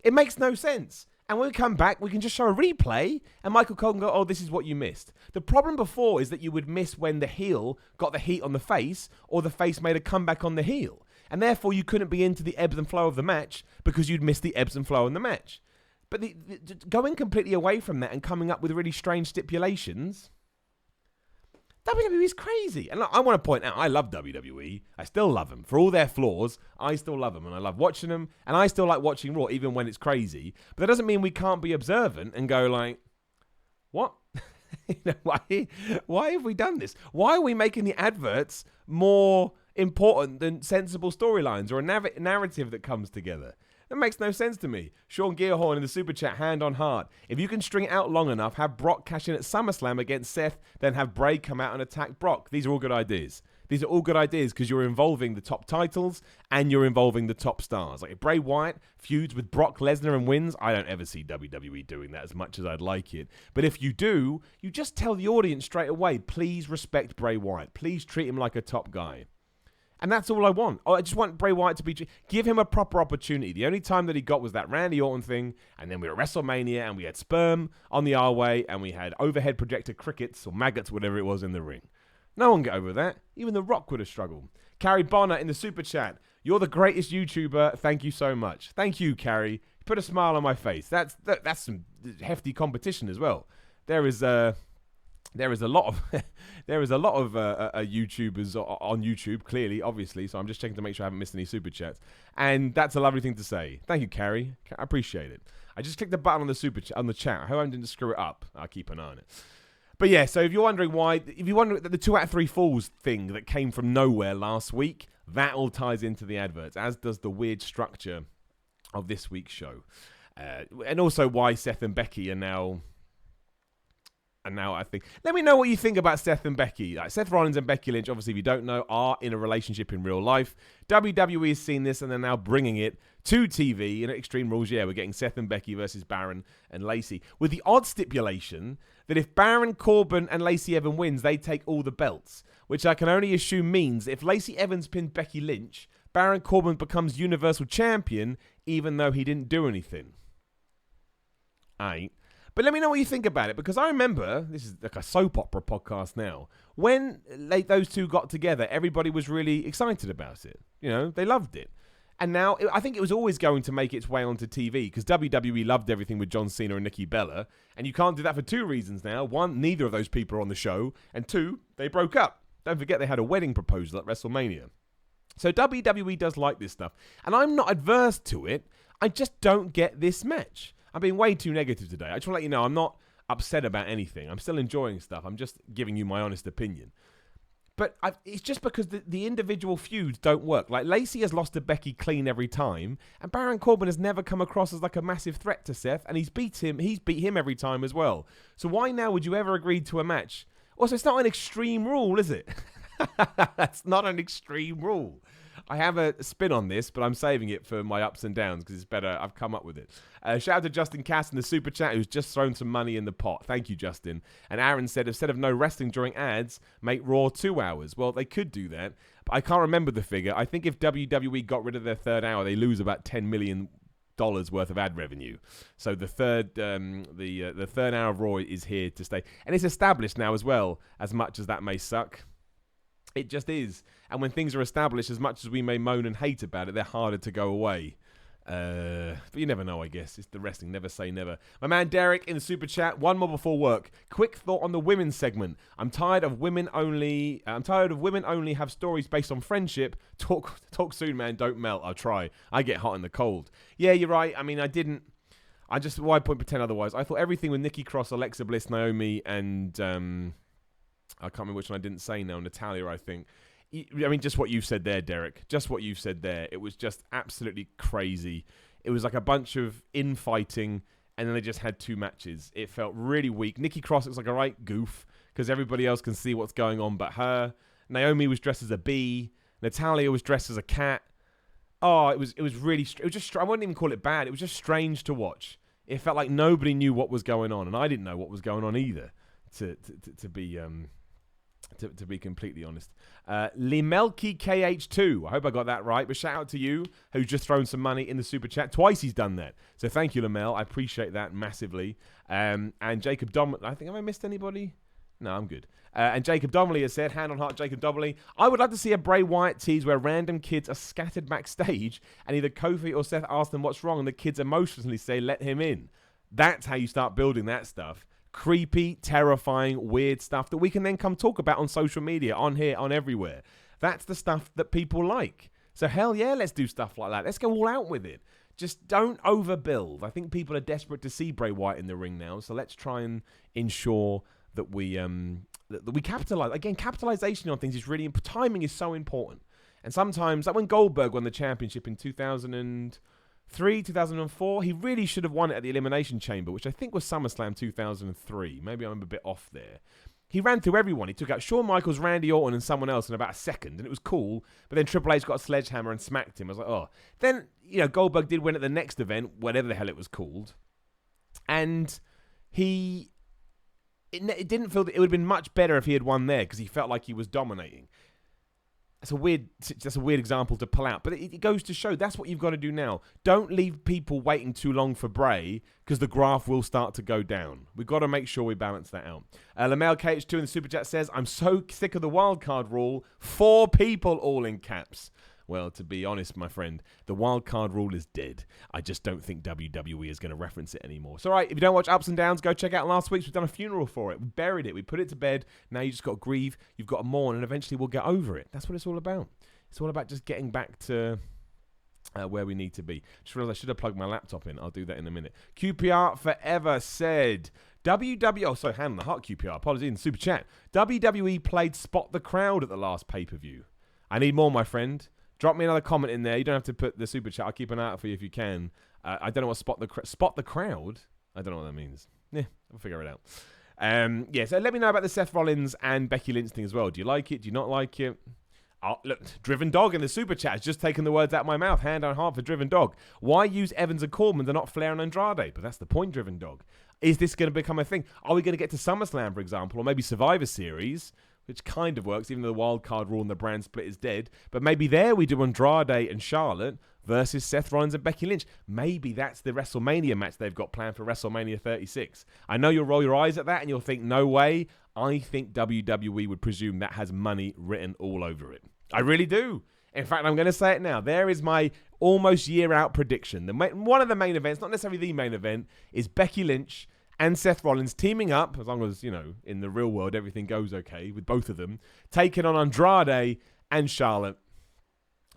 it makes no sense. And when we come back, we can just show a replay, and Michael Cole can go, oh, this is what you missed. The problem before is that you would miss when the heel got the heat on the face, or the face made a comeback on the heel. And therefore, you couldn't be into the ebbs and flow of the match, because you'd miss the ebbs and flow in the match. But going completely away from that and coming up with really strange stipulations, WWE is crazy. And I want to point out, I love WWE. I still love them. For all their flaws, I still love them. And I love watching them. And I still like watching Raw, even when it's crazy. But that doesn't mean we can't be observant and go like, what? Why have we done this? Why are we making the adverts more important than sensible storylines or a narrative that comes together? That makes no sense to me. Sean Gearhorn in the Super Chat, hand on heart. If you can string it out long enough, have Brock cash in at SummerSlam against Seth, then have Bray come out and attack Brock. These are all good ideas. These are all good ideas because you're involving the top titles and you're involving the top stars. Like if Bray Wyatt feuds with Brock Lesnar and wins, I don't ever see WWE doing that as much as I'd like it. But if you do, you just tell the audience straight away, please respect Bray Wyatt. Please treat him like a top guy. And that's all I want. I just want Bray Wyatt to give him a proper opportunity. The only time that he got was that Randy Orton thing, and then we were at WrestleMania, and we had sperm on the R-Way, and we had overhead projector crickets, or maggots, whatever it was in the ring. No one get over that. Even The Rock would have struggled. Carrie Bonner in the Super Chat. You're the greatest YouTuber. Thank you so much. Thank you, Carrie. Put a smile on my face. That's some hefty competition as well. There is a lot of YouTubers on YouTube, clearly, obviously. So I'm just checking to make sure I haven't missed any super chats, and that's a lovely thing to say. Thank you, Carrie. I appreciate it. I just clicked the button on the super chat on the chat. I hope I didn't screw it up. I'll keep an eye on it. But yeah, so if you're wondering the 2 out of 3 falls thing that came from nowhere last week, that all ties into the adverts, as does the weird structure of this week's show, and also why Seth and Becky are now. And now I think, let me know what you think about Seth and Becky. Like Seth Rollins and Becky Lynch, obviously, if you don't know, are in a relationship in real life. WWE has seen this and they're now bringing it to TV in Extreme Rules. Yeah, we're getting Seth and Becky versus Baron and Lacey. With the odd stipulation that if Baron Corbin and Lacey Evans wins, they take all the belts. Which I can only assume means if Lacey Evans pinned Becky Lynch, Baron Corbin becomes Universal Champion, even though he didn't do anything. But let me know what you think about it, because I remember, this is like a soap opera podcast now, when those two got together, everybody was really excited about it. They loved it. And now, I think it was always going to make its way onto TV, because WWE loved everything with John Cena and Nikki Bella, and you can't do that for 2 reasons now. 1, neither of those people are on the show, and 2, they broke up. Don't forget they had a wedding proposal at WrestleMania. So WWE does like this stuff, and I'm not adverse to it, I just don't get this match. I'm being way too negative today. I just want to let you know I'm not upset about anything. I'm still enjoying stuff. I'm just giving you my honest opinion. But it's just because the individual feuds don't work. Like, Lacey has lost to Becky clean every time, and Baron Corbin has never come across as like a massive threat to Seth, and he's beat him every time as well. So why now would you ever agree to a match? Also, it's not an extreme rule, is it? That's not an extreme rule. I have a spin on this, but I'm saving it for my ups and downs because it's better. I've come up with it. Shout out to Justin Cass in the super chat who's just thrown some money in the pot. Thank you, Justin. And Aaron said, instead of no wrestling during ads, make Raw 2 hours. Well, they could do that, but I can't remember the figure. I think if WWE got rid of their third hour, they lose about $10 million worth of ad revenue. So the third hour of Raw is here to stay, and it's established now as well. As much as that may suck, it just is. And when things are established, as much as we may moan and hate about it, they're harder to go away. But you never know, I guess. It's the wrestling. Never say never. My man Derek in the super chat. One more before work. Quick thought on the women's segment. I'm tired of women only have stories based on friendship. Talk soon, man. Don't melt. I'll try. I get hot in the cold. Yeah, you're right. I mean, why point pretend otherwise? I thought everything with Nikki Cross, Alexa Bliss, Naomi, and I can't remember which one I didn't say now. Natalia, I think. I mean, just what you said there, Derek. Just what you said there. It was just absolutely crazy. It was like a bunch of infighting, and then they just had 2 matches. It felt really weak. Nikki Cross looks like a right goof because everybody else can see what's going on but her. Naomi was dressed as a bee. Natalia was dressed as a cat. Oh, it was really... It was just... I wouldn't even call it bad. It was just strange to watch. It felt like nobody knew what was going on, and I didn't know what was going on either, to be completely honest. Limelki KH2. I hope I got that right, but shout out to you who's just thrown some money in the super chat. Twice he's done that. So thank you, Lamel. I appreciate that massively. And Jacob Donnelly. I think, have I missed anybody? No, I'm good. And Jacob Donnelly has said, hand on heart, Jacob Donnelly, I would love to see a Bray Wyatt tease where random kids are scattered backstage and either Kofi or Seth ask them what's wrong and the kids emotionally say, let him in. That's how you start building that stuff. Creepy, terrifying, weird stuff that we can then come talk about on social media, on here, on everywhere. That's the stuff that people like. So hell yeah, let's do stuff like that. Let's go all out with it. Just don't overbuild. I think people are desperate to see Bray Wyatt in the ring now, so let's try and ensure that we capitalize. Again, capitalization on things is really important. Timing is so important. And sometimes, like when Goldberg won the championship in 2003, 2004, he really should have won it at the Elimination Chamber, which I think was SummerSlam 2003. Maybe I'm a bit off there. He ran through everyone. He took out Shawn Michaels, Randy Orton, and someone else in about a second, and it was cool. But then Triple H got a sledgehammer and smacked him. I was like, oh. Then, Goldberg did win at the next event, whatever the hell it was called. And it didn't feel that it would have been much better if he had won there because he felt like he was dominating. That's a weird example to pull out, but it goes to show that's what you've got to do now. Don't leave people waiting too long for Bray because the graph will start to go down. We've got to make sure we balance that out. Lamel KH2 in the Super Chat says, I'm so sick of the wildcard rule. 4 people all in caps. Well, to be honest, my friend, the wildcard rule is dead. I just don't think WWE is going to reference it anymore. So, all right, if you don't watch Ups and Downs, go check out last week's. We've done a funeral for it. We buried it. We put it to bed. Now you just got to grieve. You've got to mourn, and eventually we'll get over it. That's what it's all about. It's all about just getting back to where we need to be. Just realized I should have plugged my laptop in. I'll do that in a minute. QPR Forever said... hand on the heart, QPR. Apologies in the super chat. WWE played Spot the Crowd at the last pay-per-view. I need more, my friend. Drop me another comment in there. You don't have to put the super chat. I'll keep an eye out for you if you can. I don't know what spot the crowd. I don't know what that means. Yeah, we'll figure it out. So let me know about the Seth Rollins and Becky Lynch thing as well. Do you like it? Do you not like it? Oh, look, Driven Dog in the super chat has just taken the words out of my mouth. Hand on heart for Driven Dog. Why use Evans and Corbin and not Flair and Andrade? But that's the point, Driven Dog. Is this going to become a thing? Are we going to get to SummerSlam, for example, or maybe Survivor Series? Which kind of works, even though the wild card rule and the brand split is dead. But maybe there we do Andrade and Charlotte versus Seth Rollins and Becky Lynch. Maybe that's the WrestleMania match they've got planned for WrestleMania 36. I know you'll roll your eyes at that and you'll think, no way. I think WWE would presume that has money written all over it. I really do. In fact, I'm going to say it now. There is my almost year-out prediction. One of the main events, not necessarily the main event, is Becky Lynch and Seth Rollins teaming up, as long as, in the real world everything goes okay with both of them, taking on Andrade and Charlotte,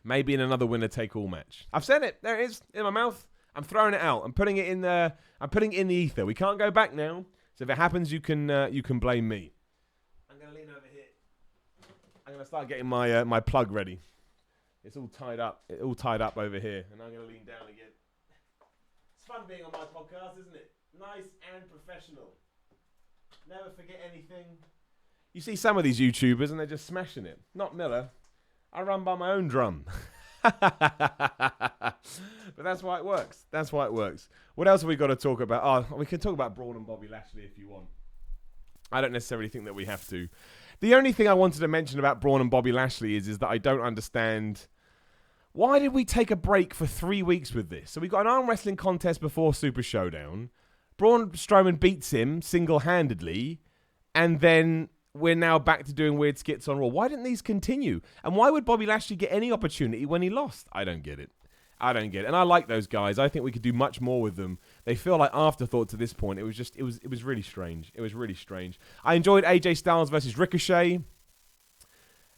maybe in another winner-take-all match. I've said it. There it is in my mouth. I'm throwing it out. I'm putting it in the ether. We can't go back now. So if it happens, you can blame me. I'm going to lean over here. I'm going to start getting my my plug ready. It's all tied up. It's all tied up over here. And I'm going to lean down again. It's fun being on my podcast, isn't it? Nice and professional. Never forget anything. You see some of these YouTubers and they're just smashing it. Not Miller. I run by my own drum. But that's why it works. That's why it works. What else have we got to talk about? Oh, we can talk about Braun and Bobby Lashley if you want. I don't necessarily think that we have to. The only thing I wanted to mention about Braun and Bobby Lashley is that I don't understand... Why did we take a break for 3 weeks with this? So we got an arm wrestling contest before Super Showdown. Braun Strowman beats him single-handedly. And then we're now back to doing weird skits on Raw. Why didn't these continue? And why would Bobby Lashley get any opportunity when he lost? I don't get it. I don't get it. And I like those guys. I think we could do much more with them. They feel like afterthoughts at this point. It was really strange. It was really strange. I enjoyed AJ Styles versus Ricochet.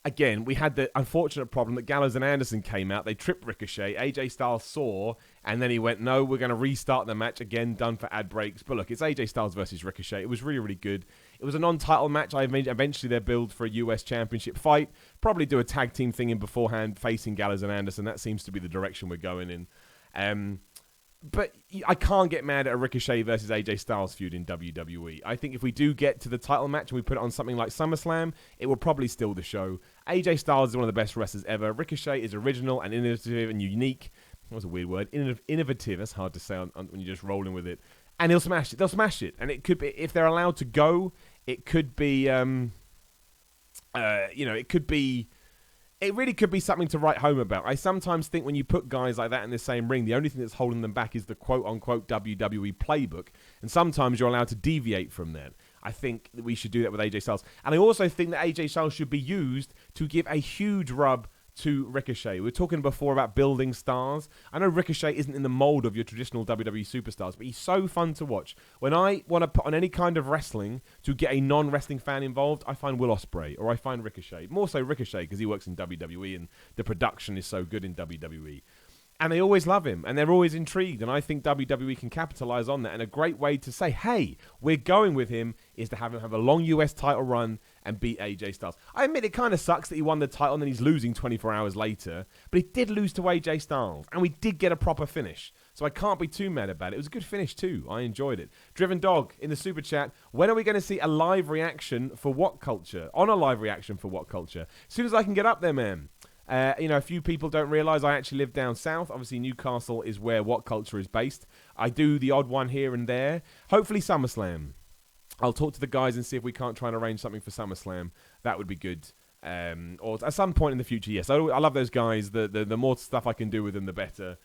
Again, we had the unfortunate problem that Gallows and Anderson came out. They tripped Ricochet. AJ Styles saw, and then he went, no, we're going to restart the match again, done for ad breaks. But look, it's AJ Styles versus Ricochet. It was really, really good. It was a non-title match. Eventually, they're billed for a US Championship fight. Probably do a tag team thing in beforehand, facing Gallows and Anderson. That seems to be the direction we're going in. But I can't get mad at a Ricochet versus AJ Styles feud in WWE. I think if we do get to the title match and we put it on something like SummerSlam, it will probably steal the show. AJ Styles is one of the best wrestlers ever. Ricochet is original and innovative and unique. That was a weird word. Innovative. That's hard to say when you're just rolling with it. And he'll smash it. They'll smash it. And it could be, if they're allowed to go, it could be, it really could be something to write home about. I sometimes think when you put guys like that in the same ring, the only thing that's holding them back is the quote-unquote WWE playbook. And sometimes you're allowed to deviate from that. I think that we should do that with AJ Styles. And I also think that AJ Styles should be used to give a huge rub to Ricochet. We were talking before about building stars. I know Ricochet isn't in the mold of your traditional WWE superstars, but he's so fun to watch. When I want to put on any kind of wrestling to get a non-wrestling fan involved, I find Will Osprey or I find Ricochet. More so Ricochet because he works in WWE and the production is so good in WWE. And they always love him, and they're always intrigued, and I think WWE can capitalize on that. And a great way to say, hey, we're going with him, is to have him have a long US title run and beat AJ Styles. I admit it kind of sucks that he won the title and then he's losing 24 hours later, but he did lose to AJ Styles, and we did get a proper finish. So I can't be too mad about it. It was a good finish too. I enjoyed it. Driven Dog in the super chat, when are we going to see a live reaction for What Culture? On a live reaction for What Culture? As soon as I can get up there, man. A few people don't realise I actually live down south. Obviously, Newcastle is where What Culture is based. I do the odd one here and there. Hopefully, SummerSlam. I'll talk to the guys and see if we can't try and arrange something for SummerSlam. That would be good. Or at some point in the future, yes. I love those guys. The more stuff I can do with them, the better.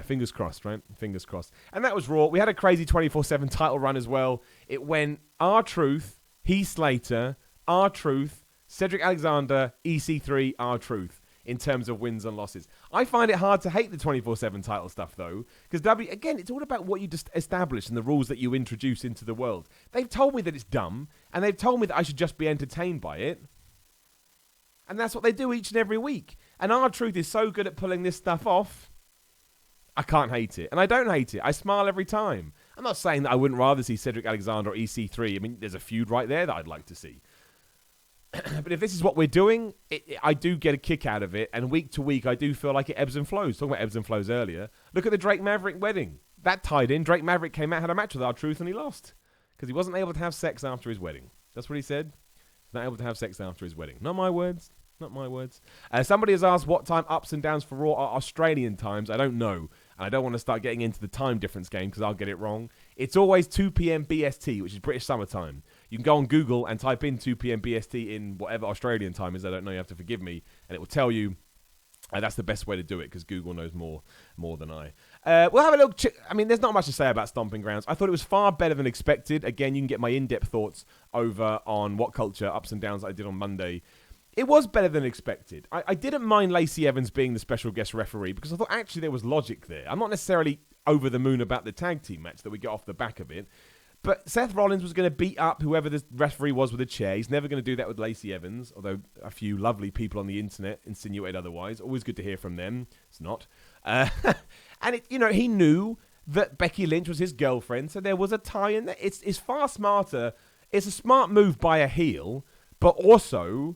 Fingers crossed, right? Fingers crossed. And that was Raw. We had a crazy 24/7 title run as well. It went R-Truth, Heath Slater, R-Truth, Cedric Alexander, EC3, R-Truth. In terms of wins and losses. I find it hard to hate the 24/7 title stuff, though, because again, it's all about what you just establish and the rules that you introduce into the world. They've told me that it's dumb, and they've told me that I should just be entertained by it. And that's what they do each and every week. And R-Truth is so good at pulling this stuff off, I can't hate it. And I don't hate it. I smile every time. I'm not saying that I wouldn't rather see Cedric Alexander or EC3. I mean, there's a feud right there that I'd like to see. But if this is what we're doing, I do get a kick out of it. And week to week, I do feel like it ebbs and flows. Talking about ebbs and flows earlier. Look at the Drake Maverick wedding. That tied in. Drake Maverick came out, had a match with R-Truth, and he lost. Because he wasn't able to have sex after his wedding. That's what he said. He's not able to have sex after his wedding. Not my words. Not my words. Somebody has asked what time ups and downs for Raw are Australian times. I don't know. And I don't want to start getting into the time difference game because I'll get it wrong. It's always 2 p.m. BST, which is British summertime. You can go on Google and type in 2 p.m. BST in whatever Australian time is. I don't know. You have to forgive me. And it will tell you. That's the best way to do it because Google knows more than I. We'll have a little... there's not much to say about Stomping Grounds. I thought it was far better than expected. Again, you can get my in-depth thoughts over on What Culture, Ups and Downs I did on Monday. It was better than expected. I didn't mind Lacey Evans being the special guest referee because I thought actually there was logic there. I'm not necessarily over the moon about the tag team match that we get off the back of it. But Seth Rollins was going to beat up whoever the referee was with a chair. He's never going to do that with Lacey Evans, although a few lovely people on the internet insinuate otherwise. Always good to hear from them. It's not. And he knew that Becky Lynch was his girlfriend, so there was a tie in there. It's far smarter. It's a smart move by a heel, but also...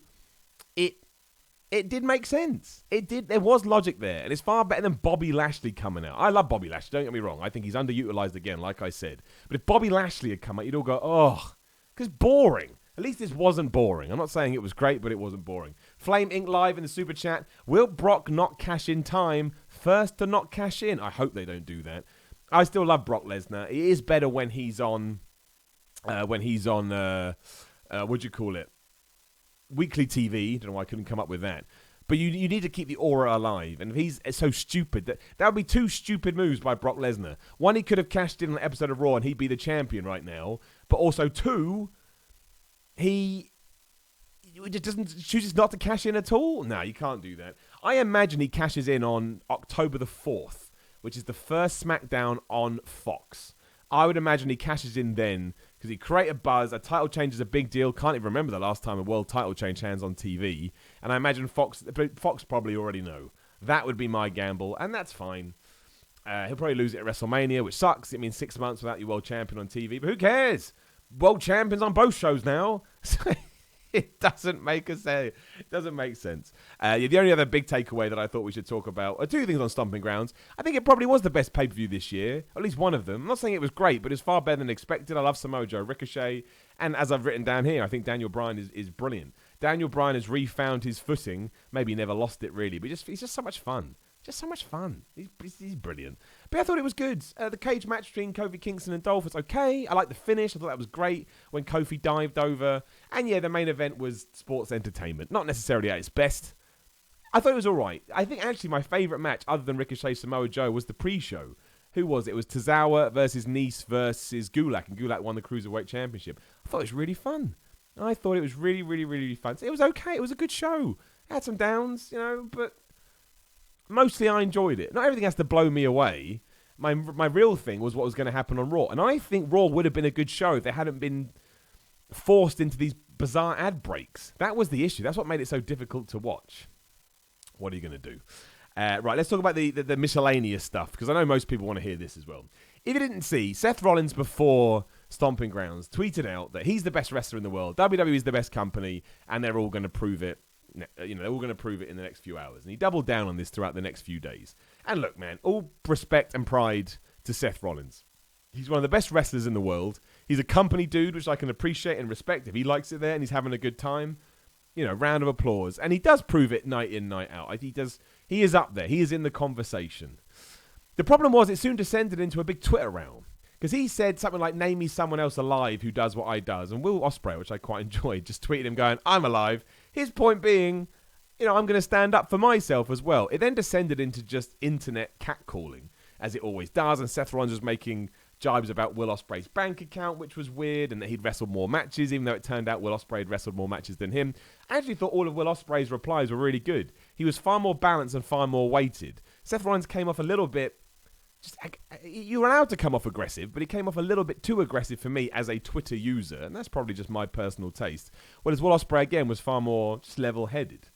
it did make sense. It did. There was logic there, and it's far better than Bobby Lashley coming out. I love Bobby Lashley. Don't get me wrong. I think he's underutilized again, like I said. But if Bobby Lashley had come out, you'd all go, oh, because boring. At least this wasn't boring. I'm not saying it was great, but it wasn't boring. Flame Inc. Live in the super chat. Will Brock not cash in time? First to not cash in. I hope they don't do that. I still love Brock Lesnar. It is better when he's on. What do you call it? Weekly TV. Don't know why I couldn't come up with that. But you need to keep the aura alive. And if he's so stupid, that would be two stupid moves by Brock Lesnar. One, he could have cashed in on an episode of Raw and he'd be the champion right now. But also, two, he just chooses not to cash in at all. No, you can't do that. I imagine he cashes in on October the 4th, which is the first SmackDown on Fox. I would imagine he cashes in then because he create a buzz. A title change is a big deal. Can't even remember the last time a world title change hands on TV. And I imagine Fox probably already know. That would be my gamble, and that's fine. He'll probably lose it at WrestleMania, which sucks. It means 6 months without your world champion on TV, but who cares? World champions on both shows now. It doesn't make sense. It doesn't make sense. The only other big takeaway that I thought we should talk about are two things on Stomping Grounds. I think it probably was the best pay-per-view this year, at least one of them. I'm not saying it was great, but it's far better than expected. I love Samoa Joe, Ricochet, and as I've written down here, I think Daniel Bryan is brilliant. Daniel Bryan has refound his footing. Maybe he never lost it really, but he's just so much fun. Just so much fun. He's brilliant. But I thought it was good. The cage match between Kofi Kingston and Dolph was okay. I liked the finish. I thought that was great when Kofi dived over. And yeah, the main event was sports entertainment. Not necessarily at its best. I thought it was all right. I think actually my favourite match, other than Ricochet Samoa Joe, was the pre-show. Who was it? It was Tozawa versus Nice versus Gulak. And Gulak won the Cruiserweight Championship. I thought it was really fun. I thought it was really, really, really fun. It was okay. It was a good show. It had some downs, but mostly I enjoyed it. Not everything has to blow me away. My real thing was what was going to happen on Raw. And I think Raw would have been a good show if they hadn't been forced into these bizarre ad breaks. That was the issue. That's what made it so difficult to watch. What are you going to do? Right, let's talk about the miscellaneous stuff, because I know most people want to hear this as well. If you didn't see, Seth Rollins before Stomping Grounds tweeted out that he's the best wrestler in the world, WWE is the best company, and they're all going to prove it. They're all going to prove it in the next few hours. And he doubled down on this throughout the next few days. And look, man, all respect and pride to Seth Rollins. He's one of the best wrestlers in the world. He's a company dude, which I can appreciate and respect. If he likes it there and he's having a good time, round of applause. And he does prove it night in, night out. He is up there. He is in the conversation. The problem was it soon descended into a big Twitter row. Because he said something like, name me someone else alive who does what I does. And Will Osprey, which I quite enjoyed, just tweeted him going, I'm alive. His point being, I'm going to stand up for myself as well. It then descended into just internet catcalling, as it always does. And Seth Rollins was making jibes about Will Ospreay's bank account, which was weird, and that he'd wrestled more matches, even though it turned out Will Ospreay had wrestled more matches than him. I actually thought all of Will Ospreay's replies were really good. He was far more balanced and far more weighted. Seth Rollins came off a little bit... You were allowed to come off aggressive, but he came off a little bit too aggressive for me as a Twitter user, and that's probably just my personal taste. Whereas Will Ospreay, again, was far more just level-headed.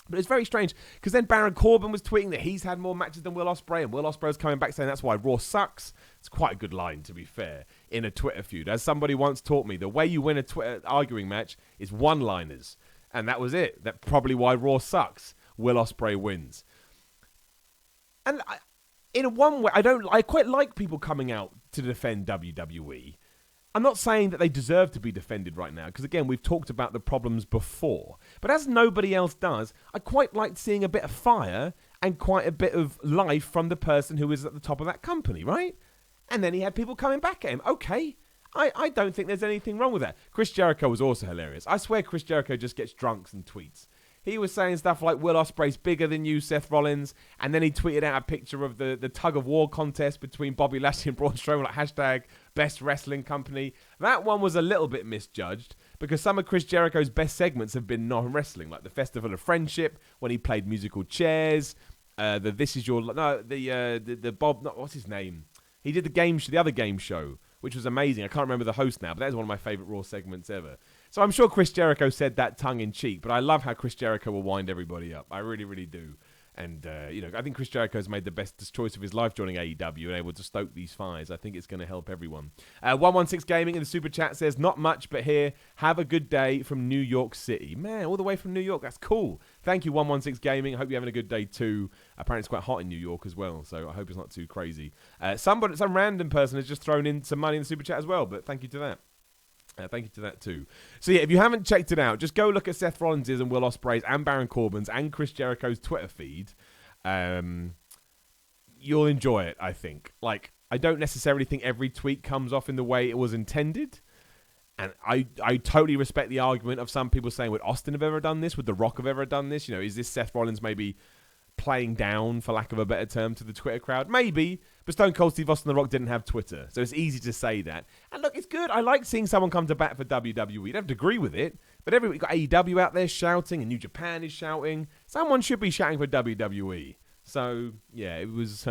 But it's very strange, because then Baron Corbin was tweeting that he's had more matches than Will Ospreay, and Will Ospreay was coming back saying that's why Raw sucks. It's quite a good line, to be fair, in a Twitter feud. As somebody once taught me, the way you win a Twitter arguing match is one-liners, and that was it. That's probably why Raw sucks. Will Ospreay wins. And in one way, I quite like people coming out to defend WWE. I'm not saying that they deserve to be defended right now, because again, we've talked about the problems before. But as nobody else does, I quite liked seeing a bit of fire and quite a bit of life from the person who is at the top of that company, right? And then he had people coming back at him. Okay, I don't think there's anything wrong with that. Chris Jericho was also hilarious. I swear Chris Jericho just gets drunks and tweets. He was saying stuff like, Will Ospreay's bigger than you, Seth Rollins. And then he tweeted out a picture of the tug-of-war contest between Bobby Lashley and Braun Strowman, like hashtag best wrestling company. That one was a little bit misjudged because some of Chris Jericho's best segments have been non-wrestling, like the Festival of Friendship, when he played musical chairs, the This Is Your... No, the Bob... No, what's his name? He did the other game show, which was amazing. I can't remember the host now, but that is one of my favourite Raw segments ever. So I'm sure Chris Jericho said that tongue-in-cheek, but I love how Chris Jericho will wind everybody up. I really, really do. And, I think Chris Jericho's made the best choice of his life joining AEW and able to stoke these fires. I think it's going to help everyone. 116 Gaming in the super chat says, not much, but here, have a good day from New York City. Man, all the way from New York. That's cool. Thank you, 116 Gaming. I hope you're having a good day too. Apparently it's quite hot in New York as well, so I hope it's not too crazy. Some random person has just thrown in some money in the super chat as well, but thank you to that. Thank you to that too. So yeah, if you haven't checked it out, just go look at Seth Rollins' and Will Ospreay's and Baron Corbin's and Chris Jericho's Twitter feed. You'll enjoy it, I think. Like, I don't necessarily think every tweet comes off in the way it was intended. And I totally respect the argument of some people saying, would Austin have ever done this? Would The Rock have ever done this? Is this Seth Rollins maybe playing down, for lack of a better term, to the Twitter crowd? Maybe, but Stone Cold Steve Austin and The Rock didn't have Twitter, so it's easy to say that. And look, it's good. I like seeing someone come to bat for WWE. You don't have to agree with it, but we've got AEW out there shouting, and New Japan is shouting. Someone should be shouting for WWE. So yeah, it was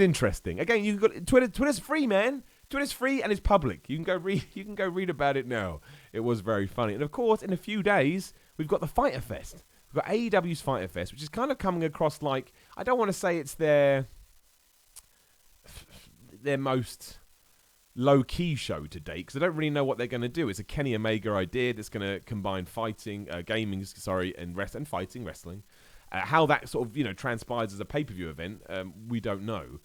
interesting. Again, you got Twitter's free, man. Twitter's free and it's public. You can go read about it now. It was very funny, and of course, in a few days, we've got the Fyter Fest. We've got AEW's Fyter Fest, which is kind of coming across like, I don't want to say it's their most low-key show to date, because I don't really know what they're going to do. It's a Kenny Omega idea that's going to combine gaming, and fighting, wrestling. How that sort of, transpires as a pay-per-view event, we don't know.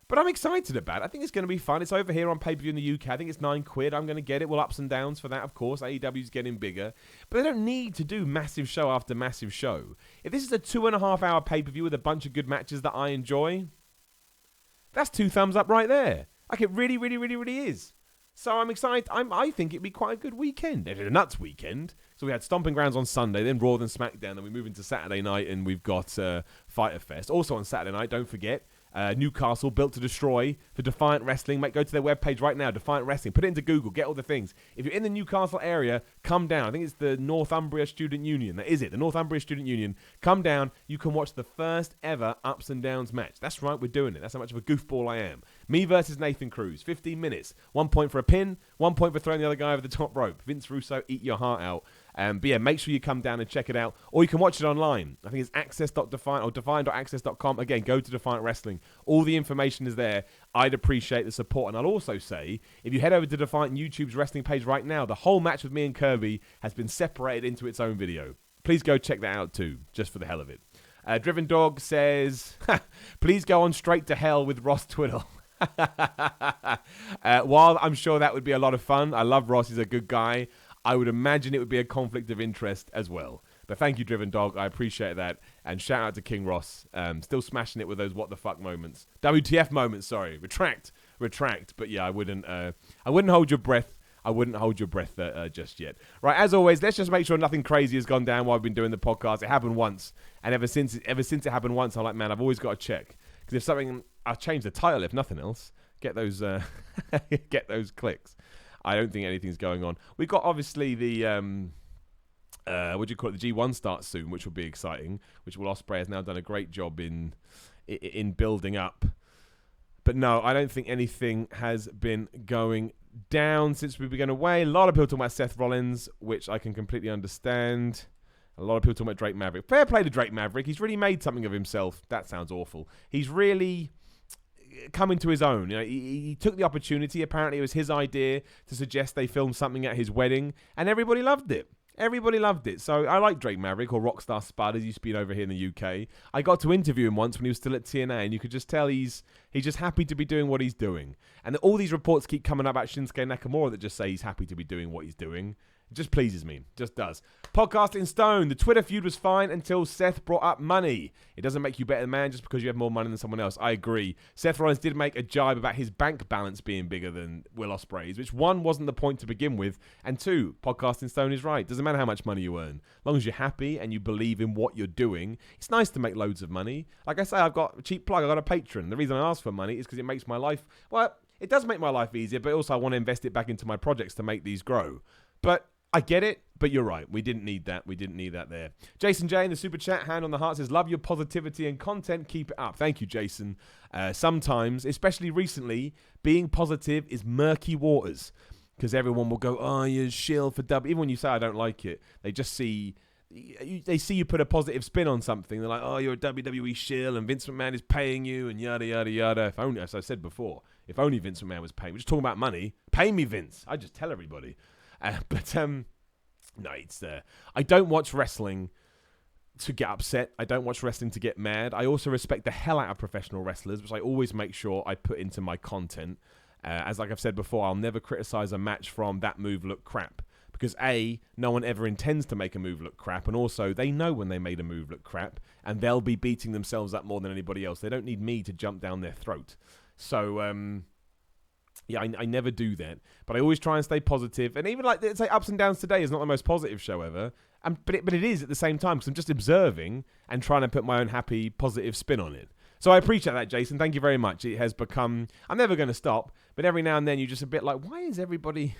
But I'm excited about it. I think it's going to be fun. It's over here on pay-per-view in the UK. I think it's £9. I'm going to get it. Well, ups and downs for that, of course. AEW's getting bigger. But they don't need to do massive show after massive show. If this is a 2.5-hour pay-per-view with a bunch of good matches that I enjoy, that's 2 thumbs up right there. Like, it really, really, really, really is. So I'm excited. I think it'd be quite a good weekend. It's a nuts weekend. So we had Stomping Grounds on Sunday, then Raw, then SmackDown. Then we move into Saturday night, and we've got Fyter Fest. Also on Saturday night, don't forget, Newcastle, Built to Destroy for Defiant Wrestling. Mate, go to their webpage right now, Defiant Wrestling. Put it into Google, get all the things. If you're in the Newcastle area, come down. I think it's the Northumbria Student Union. That is it, the Northumbria Student Union. Come down. You can watch the first ever Ups and Downs match. That's right, we're doing it. That's how much of a goofball I am. Me versus Nathan Cruz, 15 minutes. 1 point for a pin, 1 point for throwing the other guy over the top rope. Vince Russo, eat your heart out. But yeah, make sure you come down and check it out. Or you can watch it online. I think it's access.defiant or defiant.access.com. Again, go to Defiant Wrestling. All the information is there. I'd appreciate the support. And I'll also say, if you head over to Defiant YouTube's wrestling page right now, the whole match with me and Kirby has been separated into its own video. Please go check that out too, just for the hell of it. Driven Dog says, please go on straight to hell with Ross Twiddle. While I'm sure that would be a lot of fun, I love Ross, he's a good guy. I would imagine it would be a conflict of interest as well. But thank you, Driven Dog. I appreciate that. And shout out to King Ross. Still smashing it with those what the fuck moments. WTF moments, sorry. Retract. But yeah, I wouldn't hold your breath. I wouldn't hold your breath just yet. Right, as always, let's just make sure nothing crazy has gone down while I've been doing the podcast. It happened once. And ever since it happened once, I'm like, man, I've always got to check. Because if something, I'll change the title if nothing else. Get those clicks. I don't think anything's going on. We've got obviously the the G1 starts soon, which will be exciting. Which Will Osprey has now done a great job in building up. But no, I don't think anything has been going down since we began away. A lot of people talking about Seth Rollins, which I can completely understand. A lot of people talking about Drake Maverick. Fair play to Drake Maverick. He's really made something of himself. That sounds awful. He's really come into his own. He took the opportunity. Apparently, it was his idea to suggest they film something at his wedding, and everybody loved it. Everybody loved it. So I like Drake Maverick, or Rockstar Spud, as he's been over here in the UK. I got to interview him once when he was still at TNA, and you could just tell he's just happy to be doing what he's doing. And all these reports keep coming up about Shinsuke Nakamura that just say he's happy to be doing what he's doing. It just pleases me. Just does. Podcast in stone. The Twitter feud was fine until Seth brought up money. It doesn't make you better man just because you have more money than someone else. I agree. Seth Rollins did make a jibe about his bank balance being bigger than Will Ospreay's, which one, wasn't the point to begin with, and two, podcast in stone is right. Doesn't matter how much money you earn. As long as you're happy and you believe in what you're doing, it's nice to make loads of money. Like I say, I've got a cheap plug. I've got a Patreon. The reason I ask for money is because it makes my life, well, it does make my life easier, but also I want to invest it back into my projects to make these grow. But I get it, but you're right. We didn't need that. We didn't need that there. Jason J in the super chat, hand on the heart, says, love your positivity and content. Keep it up. Thank you, Jason. Sometimes, especially recently, being positive is murky waters because everyone will go, oh, you're shill for W. Even when you say I don't like it, they just see they see you put a positive spin on something. They're like, oh, you're a WWE shill and Vince McMahon is paying you and yada, yada, yada. If only, as I said before, if only Vince McMahon was paying. We're just talking about money. Pay me, Vince. I just tell everybody. No, it's I don't watch wrestling to get upset. I don't watch wrestling to get mad. I also respect the hell out of professional wrestlers, which I always make sure I put into my content. As like I've said before, I'll never criticize a match from that move look crap. Because A, no one ever intends to make a move look crap, and also they know when they made a move look crap, and they'll be beating themselves up more than anybody else. They don't need me to jump down their throat. So, yeah, I never do that. But I always try and stay positive. And even like, say, Ups and Downs today is not the most positive show ever. But it is at the same time, because I'm just observing and trying to put my own happy, positive spin on it. So I appreciate that, Jason. Thank you very much. It has become, I'm never going to stop, but every now and then you're just a bit like, why is everybody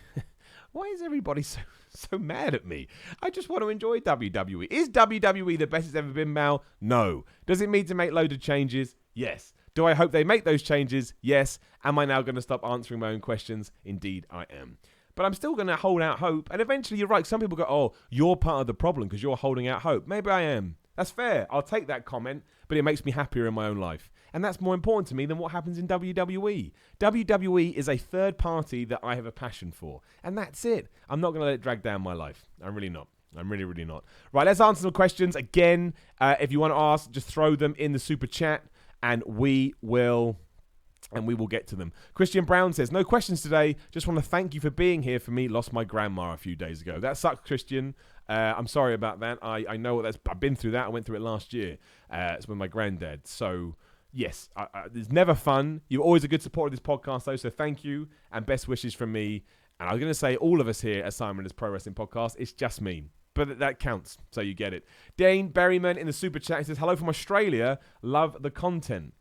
so mad at me? I just want to enjoy WWE. Is WWE the best it's ever been, Mal? No. Does it mean to make loads of changes? Yes. Do I hope they make those changes? Yes. Am I now going to stop answering my own questions? Indeed, I am. But I'm still going to hold out hope. And eventually, you're right. Some people go, oh, you're part of the problem because you're holding out hope. Maybe I am. That's fair. I'll take that comment, but it makes me happier in my own life. And that's more important to me than what happens in WWE. WWE is a third party that I have a passion for. And that's it. I'm not going to let it drag down my life. I'm really not. I'm really, really not. Right, let's answer some questions. Again, if you want to ask, just throw them in the super chat and we will get to them. Christian Brown says, no questions today. Just want to thank you for being here for me. Lost my grandma a few days ago. That sucks, Christian. I'm sorry about that. I know that's. I've been through that. I went through it last year. It's with my granddad. So, yes, it's never fun. You're always a good supporter of this podcast, though. So thank you and best wishes from me. And I'm going to say all of us here at Simon Miller's Pro Wrestling Podcast. It's just me. But that counts, so you get it. Dane Berryman in the super chat, he says, hello from Australia. Love the content.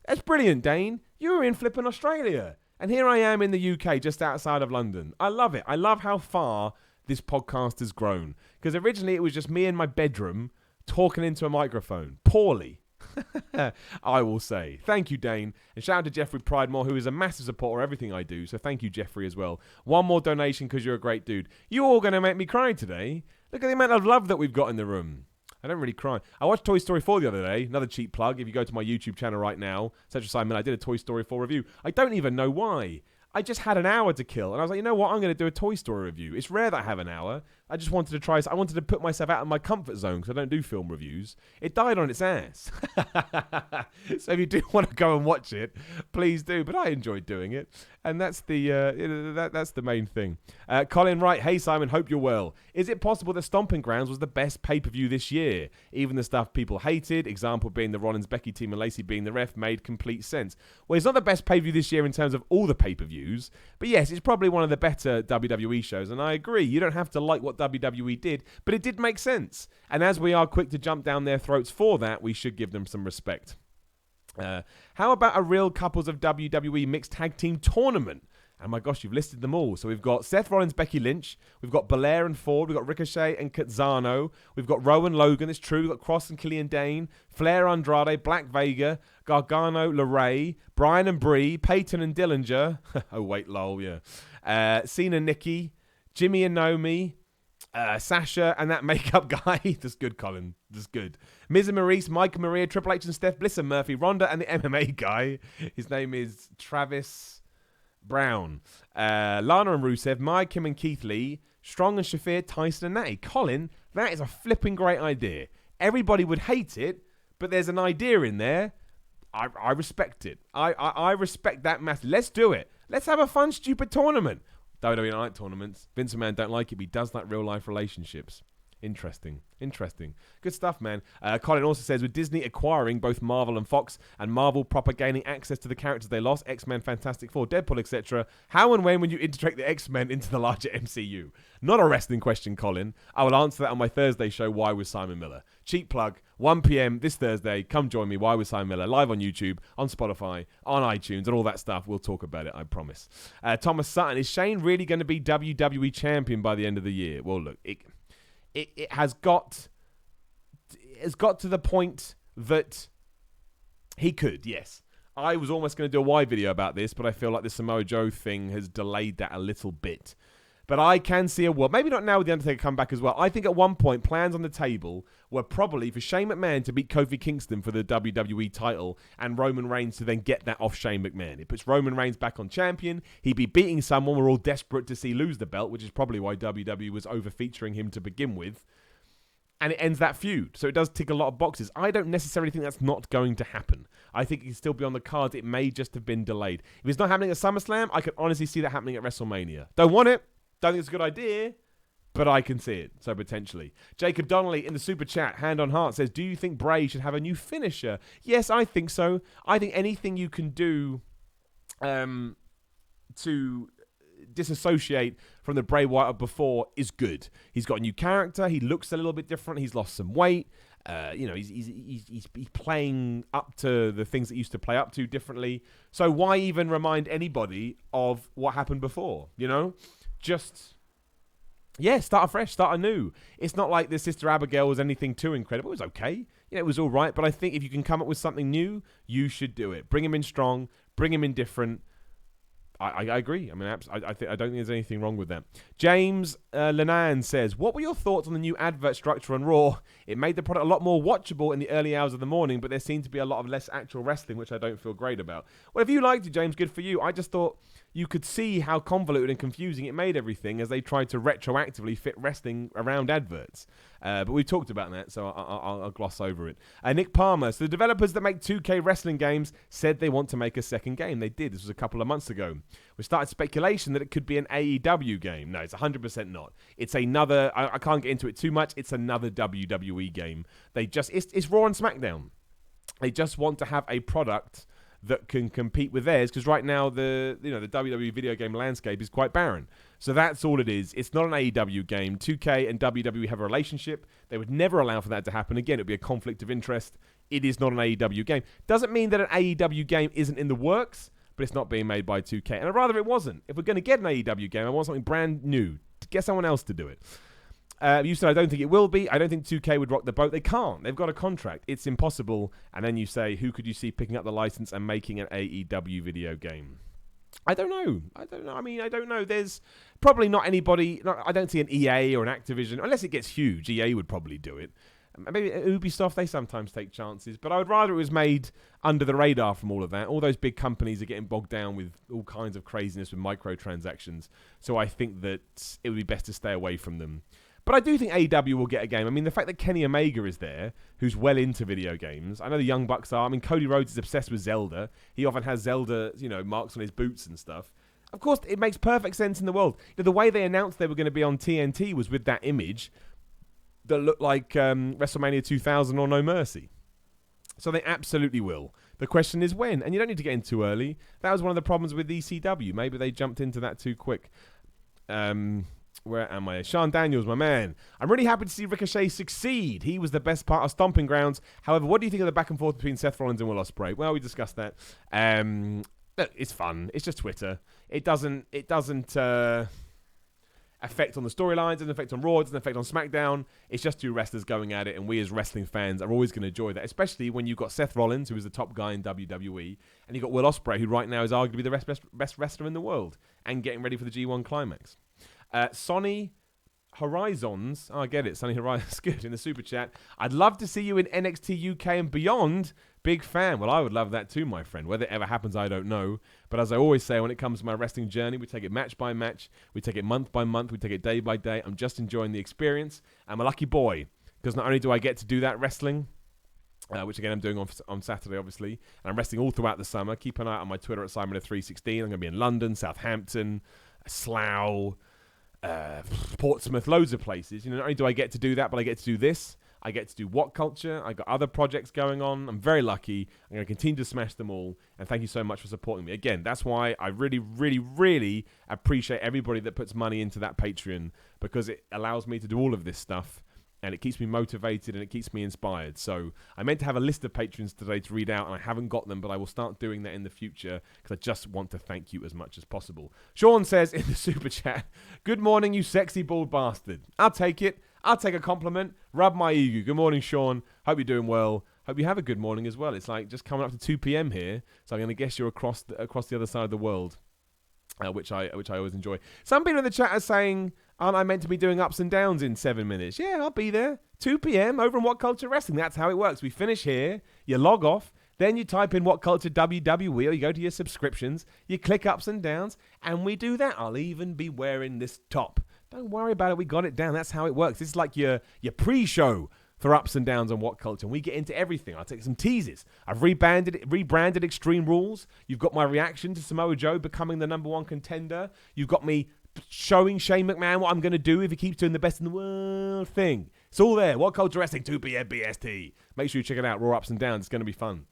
That's brilliant, Dane. You were in flipping Australia. And here I am in the UK, just outside of London. I love it. I love how far this podcast has grown. Because originally it was just me in my bedroom talking into a microphone. Poorly. I will say. Thank you, Dane. And shout out to Jeffrey Pridemore, who is a massive supporter of everything I do. So thank you, Jeffrey, as well. One more donation because you're a great dude. You're all going to make me cry today. Look at the amount of love that we've got in the room. I don't really cry. I watched Toy Story 4 the other day. Another cheap plug. If you go to my YouTube channel right now, Central Simon, I did a Toy Story 4 review. I don't even know why. I just had an hour to kill. And I was like, you know what? I'm going to do a Toy Story review. It's rare that I have an hour. I just wanted to try. I wanted to put myself out of my comfort zone because I don't do film reviews. It died on its ass. So if you do want to go and watch it, please do. But I enjoyed doing it. And that's the main thing. Colin Wright, hey Simon, hope you're well. Is it possible that Stomping Grounds was the best pay-per-view this year? Even the stuff people hated, example being the Rollins, Becky team and Lacey being the ref, made complete sense. Well, it's not the best pay-per-view this year in terms of all the pay-per-views, but yes, it's probably one of the better WWE shows, and I agree. You don't have to like what WWE did, but it did make sense. And as we are quick to jump down their throats for that, we should give them some respect. How about a real couples of WWE mixed tag team tournament? And my gosh, you've listed them all. So we've got Seth Rollins, Becky Lynch. We've got Belair and Ford. We've got Ricochet and Katzano. We've got Rowan Logan. It's true. We've got Cross and Killian Dane. Flair Andrade. Black Vega. Gargano, LeRae. Brian and Bree. Peyton and Dillinger. Oh, wait, lol, yeah. Cena, Nikki. Jimmy and Naomi. Sasha and that makeup guy. That's good, Colin. That's good. Miz and Maurice, Mike and Maria, Triple H and Steph, Bliss and Murphy, Ronda and the MMA guy. His name is Travis Brown. Lana and Rusev, Maya, Kim and Keith Lee, Strong and Shafir, Tyson and Natty. Colin, that is a flipping great idea. Everybody would hate it, but there's an idea in there. I respect it. I respect that massive. Let's do it. Let's have a fun, stupid tournament. WWE don't like tournaments. Vince McMahon don't like it, but he does like real-life relationships. Interesting. Good stuff, man. Colin also says, with Disney acquiring both Marvel and Fox, and Marvel proper gaining access to the characters they lost, X-Men, Fantastic Four, Deadpool, etc., how and when would you integrate the X-Men into the larger MCU? Not a wrestling question, Colin. I will answer that on my Thursday show, Why with Simon Miller. Cheap plug, 1 p.m. this Thursday. Come join me, Why with Simon Miller, live on YouTube, on Spotify, on iTunes, and all that stuff. We'll talk about it, I promise. Thomas Sutton, is Shane really going to be WWE champion by the end of the year? Well, look, it has got to the point that he could, yes. I was almost going to do a wide video about this, but I feel like the Samoa Joe thing has delayed that a little bit. But I can see a world, maybe not now with the Undertaker come back as well. I think at one point, plans on the table were probably for Shane McMahon to beat Kofi Kingston for the WWE title and Roman Reigns to then get that off Shane McMahon. It puts Roman Reigns back on champion. He'd be beating someone we're all desperate to see lose the belt, which is probably why WWE was over-featuring him to begin with. And it ends that feud. So it does tick a lot of boxes. I don't necessarily think that's not going to happen. I think it can still be on the cards. It may just have been delayed. If it's not happening at SummerSlam, I can honestly see that happening at WrestleMania. Don't want it. Don't think it's a good idea. But I can see it. So potentially. Jacob Donnelly in the super chat, hand on heart, says, do you think Bray should have a new finisher? Yes, I think so. I think anything you can do to disassociate from the Bray Wyatt of before is good. He's got a new character. He looks a little bit different. He's lost some weight. He's playing up to the things that he used to play up to differently. So why even remind anybody of what happened before? Just start afresh, start anew. It's not like the Sister Abigail was anything too incredible. It was okay. It was all right. But I think if you can come up with something new, you should do it. Bring him in strong. Bring him in different. I agree. I mean, I don't think there's anything wrong with that. James Lenan says, what were your thoughts on the new advert structure on Raw? It made the product a lot more watchable in the early hours of the morning, but there seemed to be a lot of less actual wrestling, which I don't feel great about. Well, if you liked it, James, good for you. I just thought you could see how convoluted and confusing it made everything as they tried to retroactively fit wrestling around adverts. But we talked about that, so I'll gloss over it. Nick Palmer, so the developers that make 2K wrestling games said they want to make a second game. They did. This was a couple of months ago. We started speculation that it could be an AEW game. No, it's 100% not. It's another, I can't get into it too much, it's another WWE game. It's Raw and SmackDown. They just want to have a product that can compete with theirs, because right now the WWE video game landscape is quite barren. So that's all it is. It's not an AEW game. 2K and WWE have a relationship. They would never allow for that to happen again. It would be a conflict of interest. It is not an AEW game. Doesn't mean that an AEW game isn't in the works, but it's not being made by 2K. And I'd rather it wasn't. If we're going to get an AEW game, I want something brand new. Get someone else to do it. You said, I don't think it will be. I don't think 2K would rock the boat. They can't. They've got a contract. It's impossible. And then you say, who could you see picking up the license and making an AEW video game? I don't know. I mean, I don't know. There's probably not anybody. I don't see an EA or an Activision. Unless it gets huge, EA would probably do it. Maybe Ubisoft, they sometimes take chances. But I would rather it was made under the radar from all of that. All those big companies are getting bogged down with all kinds of craziness with microtransactions. So I think that it would be best to stay away from them. But I do think AEW will get a game. I mean, the fact that Kenny Omega is there, who's well into video games. I know the Young Bucks are. I mean, Cody Rhodes is obsessed with Zelda. He often has Zelda, marks on his boots and stuff. Of course, it makes perfect sense in the world. The way they announced they were going to be on TNT was with that image that looked like WrestleMania 2000 or No Mercy. So they absolutely will. The question is when. And you don't need to get in too early. That was one of the problems with ECW. Maybe they jumped into that too quick. Where am I? Sean Daniels, my man. I'm really happy to see Ricochet succeed. He was the best part of Stomping Grounds. However, what do you think of the back and forth between Seth Rollins and Will Osprey? Well, we discussed that. Look, it's fun. It's just Twitter. It doesn't affect on the storylines. It doesn't affect on Raw. It doesn't affect on SmackDown. It's just two wrestlers going at it, and we as wrestling fans are always going to enjoy that, especially when you've got Seth Rollins, who is the top guy in WWE, and you've got Will Ospreay, who right now is arguably the best wrestler in the world, and getting ready for the G1 Climax. Sonny Horizons. Oh, I get it. Sonny Horizons. Good. In the super chat. I'd love to see you in NXT UK and beyond. Big fan. Well, I would love that too, my friend. Whether it ever happens, I don't know. But as I always say, when it comes to my wrestling journey, we take it match by match. We take it month by month. We take it day by day. I'm just enjoying the experience. I'm a lucky boy because not only do I get to do that wrestling, which again I'm doing on Saturday, obviously, and I'm wrestling all throughout the summer. Keep an eye on my Twitter at Simon316. I'm going to be in London, Southampton, Slough, Portsmouth, loads of places. Not only do I get to do that, but I get to do this. I get to do What Culture. I got other projects going on. I'm very lucky. I'm going to continue to smash them all. And thank you so much for supporting me. Again, that's why I really, really, really appreciate everybody that puts money into that Patreon, because it allows me to do all of this stuff. And it keeps me motivated and it keeps me inspired. So I meant to have a list of patrons today to read out, and I haven't got them, but I will start doing that in the future because I just want to thank you as much as possible. Sean says in the super chat, good morning, you sexy bald bastard. I'll take it. I'll take a compliment. Rub my ego. Good morning, Sean. Hope you're doing well. Hope you have a good morning as well. It's like just coming up to 2 p.m. here, so I'm going to guess you're across the other side of the world. which I always enjoy. Some people in the chat are saying, aren't I meant to be doing ups and downs in 7 minutes? Yeah, I'll be there. 2 p.m. over in What Culture Wrestling. That's how it works. We finish here, you log off, then you type in What Culture WWE, or you go to your subscriptions, you click ups and downs, and we do that. I'll even be wearing this top. Don't worry about it. We got it down. That's how it works. This is like your pre-show for ups and downs on What Culture. And we get into everything. I'll take some teases. I've rebranded Extreme Rules. You've got my reaction to Samoa Joe becoming the #1 contender. You've got me showing Shane McMahon what I'm going to do if he keeps doing the best in the world thing. It's all there. What Culture Wrestling, 2 p.m. BST. Make sure you check it out. Raw Ups and Downs. It's going to be fun.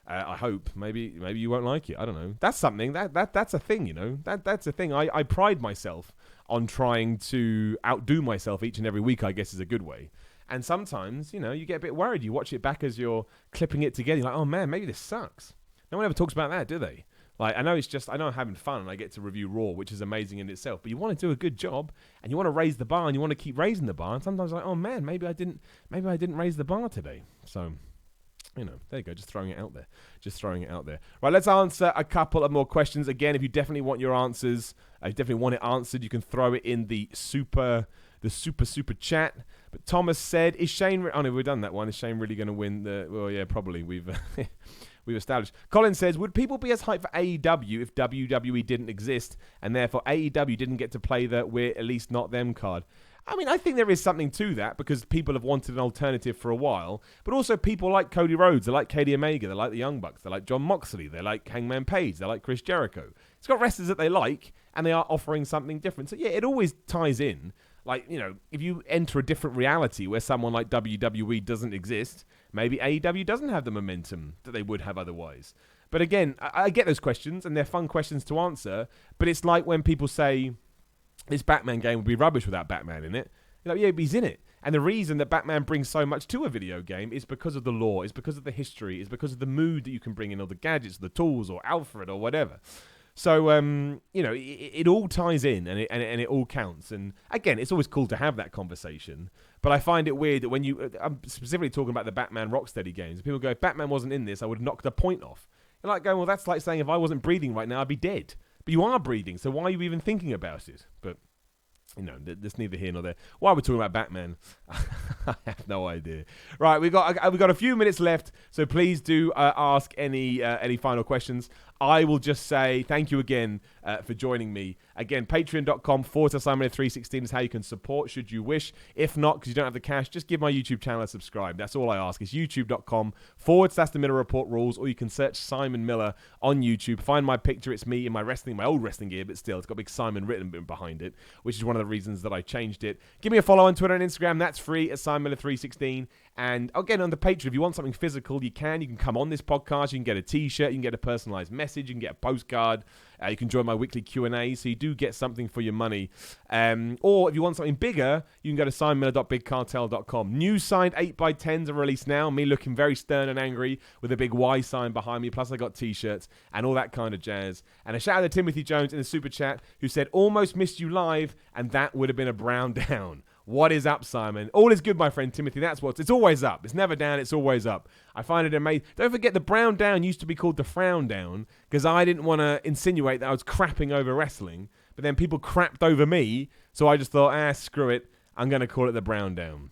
I hope. Maybe you won't like it. I don't know. That's something. That's a thing, you know. That's a thing. I pride myself on trying to outdo myself each and every week, I guess is a good way. And sometimes, you know, you get a bit worried. You watch it back as you're clipping it together. You're like, oh man, maybe this sucks. No one ever talks about that, do they? Like, I know I'm having fun and I get to review Raw, which is amazing in itself. But you want to do a good job and you want to raise the bar and you want to keep raising the bar. And sometimes like, oh man, maybe I didn't raise the bar today. So, you know, there you go. Just throwing it out there. Right, let's answer a couple of more questions. Again, if you definitely want your answers, you definitely want it answered, you can throw it in the super chat. But Thomas said, is Shane... Oh, no, we've done that one. Is Shane really going to win the... Well, yeah, probably. We've established. Colin says, would people be as hyped for AEW if WWE didn't exist and therefore AEW didn't get to play the we're at least not them card? I mean, I think there is something to that because people have wanted an alternative for a while, but also people like Cody Rhodes, they like Katie Omega, they like the Young Bucks, they like John Moxley, they like Hangman Page, they like Chris Jericho. It's got wrestlers that they like and they are offering something different. So yeah, it always ties in. Like, you know, if you enter a different reality where someone like WWE doesn't exist, maybe AEW doesn't have the momentum that they would have otherwise. But again, I get those questions, and they're fun questions to answer, but it's like when people say, this Batman game would be rubbish without Batman in it. You're like, yeah, but he's in it. And the reason that Batman brings so much to a video game is because of the lore, is because of the history, is because of the mood that you can bring in, or the gadgets, the tools, or Alfred, or whatever. So, you know, it all ties in and it all counts. And again, it's always cool to have that conversation. But I find it weird that when I'm specifically talking about the Batman Rocksteady games. People go, if Batman wasn't in this, I would have knocked a point off. You're like going, well, that's like saying if I wasn't breathing right now, I'd be dead. But you are breathing, so why are you even thinking about it? But, you know, that's neither here nor there. Why are we talking about Batman? I have no idea. Right, we've got a few minutes left, so please do ask any final questions. I will just say thank you again for joining me. Again, patreon.com/Simon316 is how you can support should you wish. If not, because you don't have the cash, just give my YouTube channel a subscribe. That's all I ask. It's youtube.com/The Miller Report Rules, or you can search Simon Miller on YouTube. Find my picture. It's me in my old wrestling gear, but still, it's got big Simon written behind it, which is one of the reasons that I changed it. Give me a follow on Twitter and Instagram. That's free at SimonMiller316. And again, on the Patreon, if you want something physical, you can come on this podcast. You can get a t-shirt. You can get a personalized message. You can get a postcard. You can join my weekly Q&A, so you do get something for your money. Or if you want something bigger, you can go to simonmiller.bigcartel.com. New signed 8x10s are released now. Me looking very stern and angry with a big Y sign behind me. Plus, I got t-shirts and all that kind of jazz. And a shout out to Timothy Jones in the super chat who said, almost missed you live, and that would have been a brown down. What is up, Simon? All is good, my friend Timothy. It's always up. It's never down. It's always up. I find it amazing. Don't forget, the brown down used to be called the frown down because I didn't want to insinuate that I was crapping over wrestling. But then people crapped over me, so I just thought, screw it. I'm going to call it the brown down.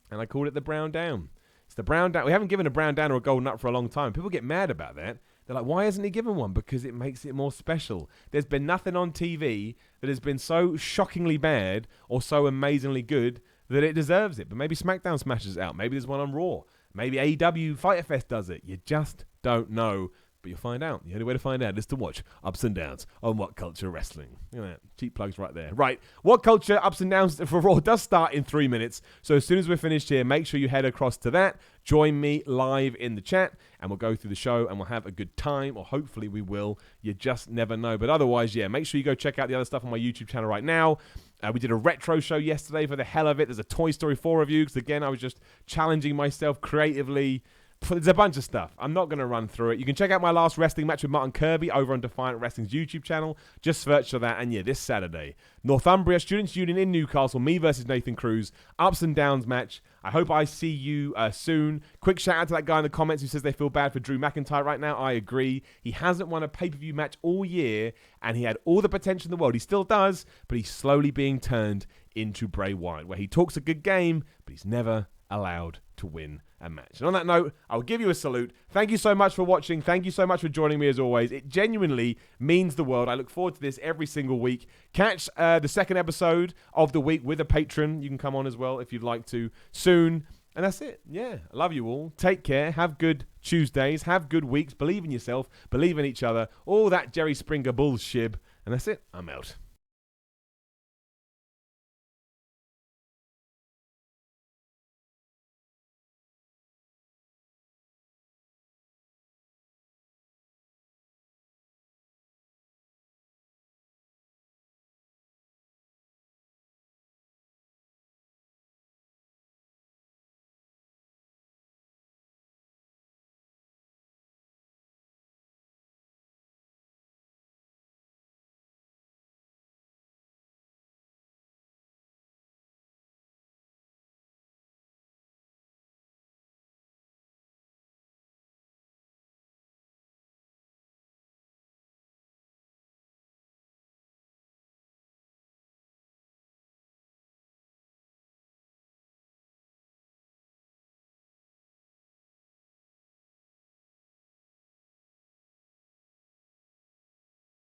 And I called it the brown down. It's the brown down. We haven't given a brown down or a golden up for a long time. People get mad about that. They're like, why hasn't he given one? Because it makes it more special. There's been nothing on TV that has been so shockingly bad or so amazingly good that it deserves it. But maybe SmackDown smashes it out. Maybe there's one on Raw. Maybe AEW Fyter Fest does it. You just don't know. But you'll find out. The only way to find out is to watch Ups and Downs on What Culture Wrestling. Look at that. Cheap plugs right there. Right. What Culture Ups and Downs for Raw does start in 3 minutes. So as soon as we're finished here, make sure you head across to that. Join me live in the chat, and we'll go through the show, and we'll have a good time, or hopefully we will. You just never know. But otherwise, yeah, make sure you go check out the other stuff on my YouTube channel right now. We did a retro show yesterday for the hell of it. There's a Toy Story 4 review, because again, I was just challenging myself creatively. There's a bunch of stuff. I'm not going to run through it. You can check out my last wrestling match with Martin Kirby over on Defiant Wrestling's YouTube channel. Just search for that. And yeah, this Saturday, Northumbria Students Union in Newcastle, me versus Nathan Cruz, ups and downs match. I hope I see you soon. Quick shout out to that guy in the comments who says they feel bad for Drew McIntyre right now. I agree. He hasn't won a pay-per-view match all year, and he had all the potential in the world. He still does, but he's slowly being turned into Bray Wyatt, where he talks a good game, but he's never allowed to win a match. And on that note, I'll give you a salute. Thank you so much for watching. Thank you so much for joining me as always. It genuinely means the world. I look forward to this every single week. Catch the second episode of the week with a patron. You can come on as well if you'd like to soon. And that's it. Yeah, I love you all. Take care. Have good Tuesdays. Have good weeks. Believe in yourself. Believe in each other. All that Jerry Springer bullshit. And that's it. I'm out.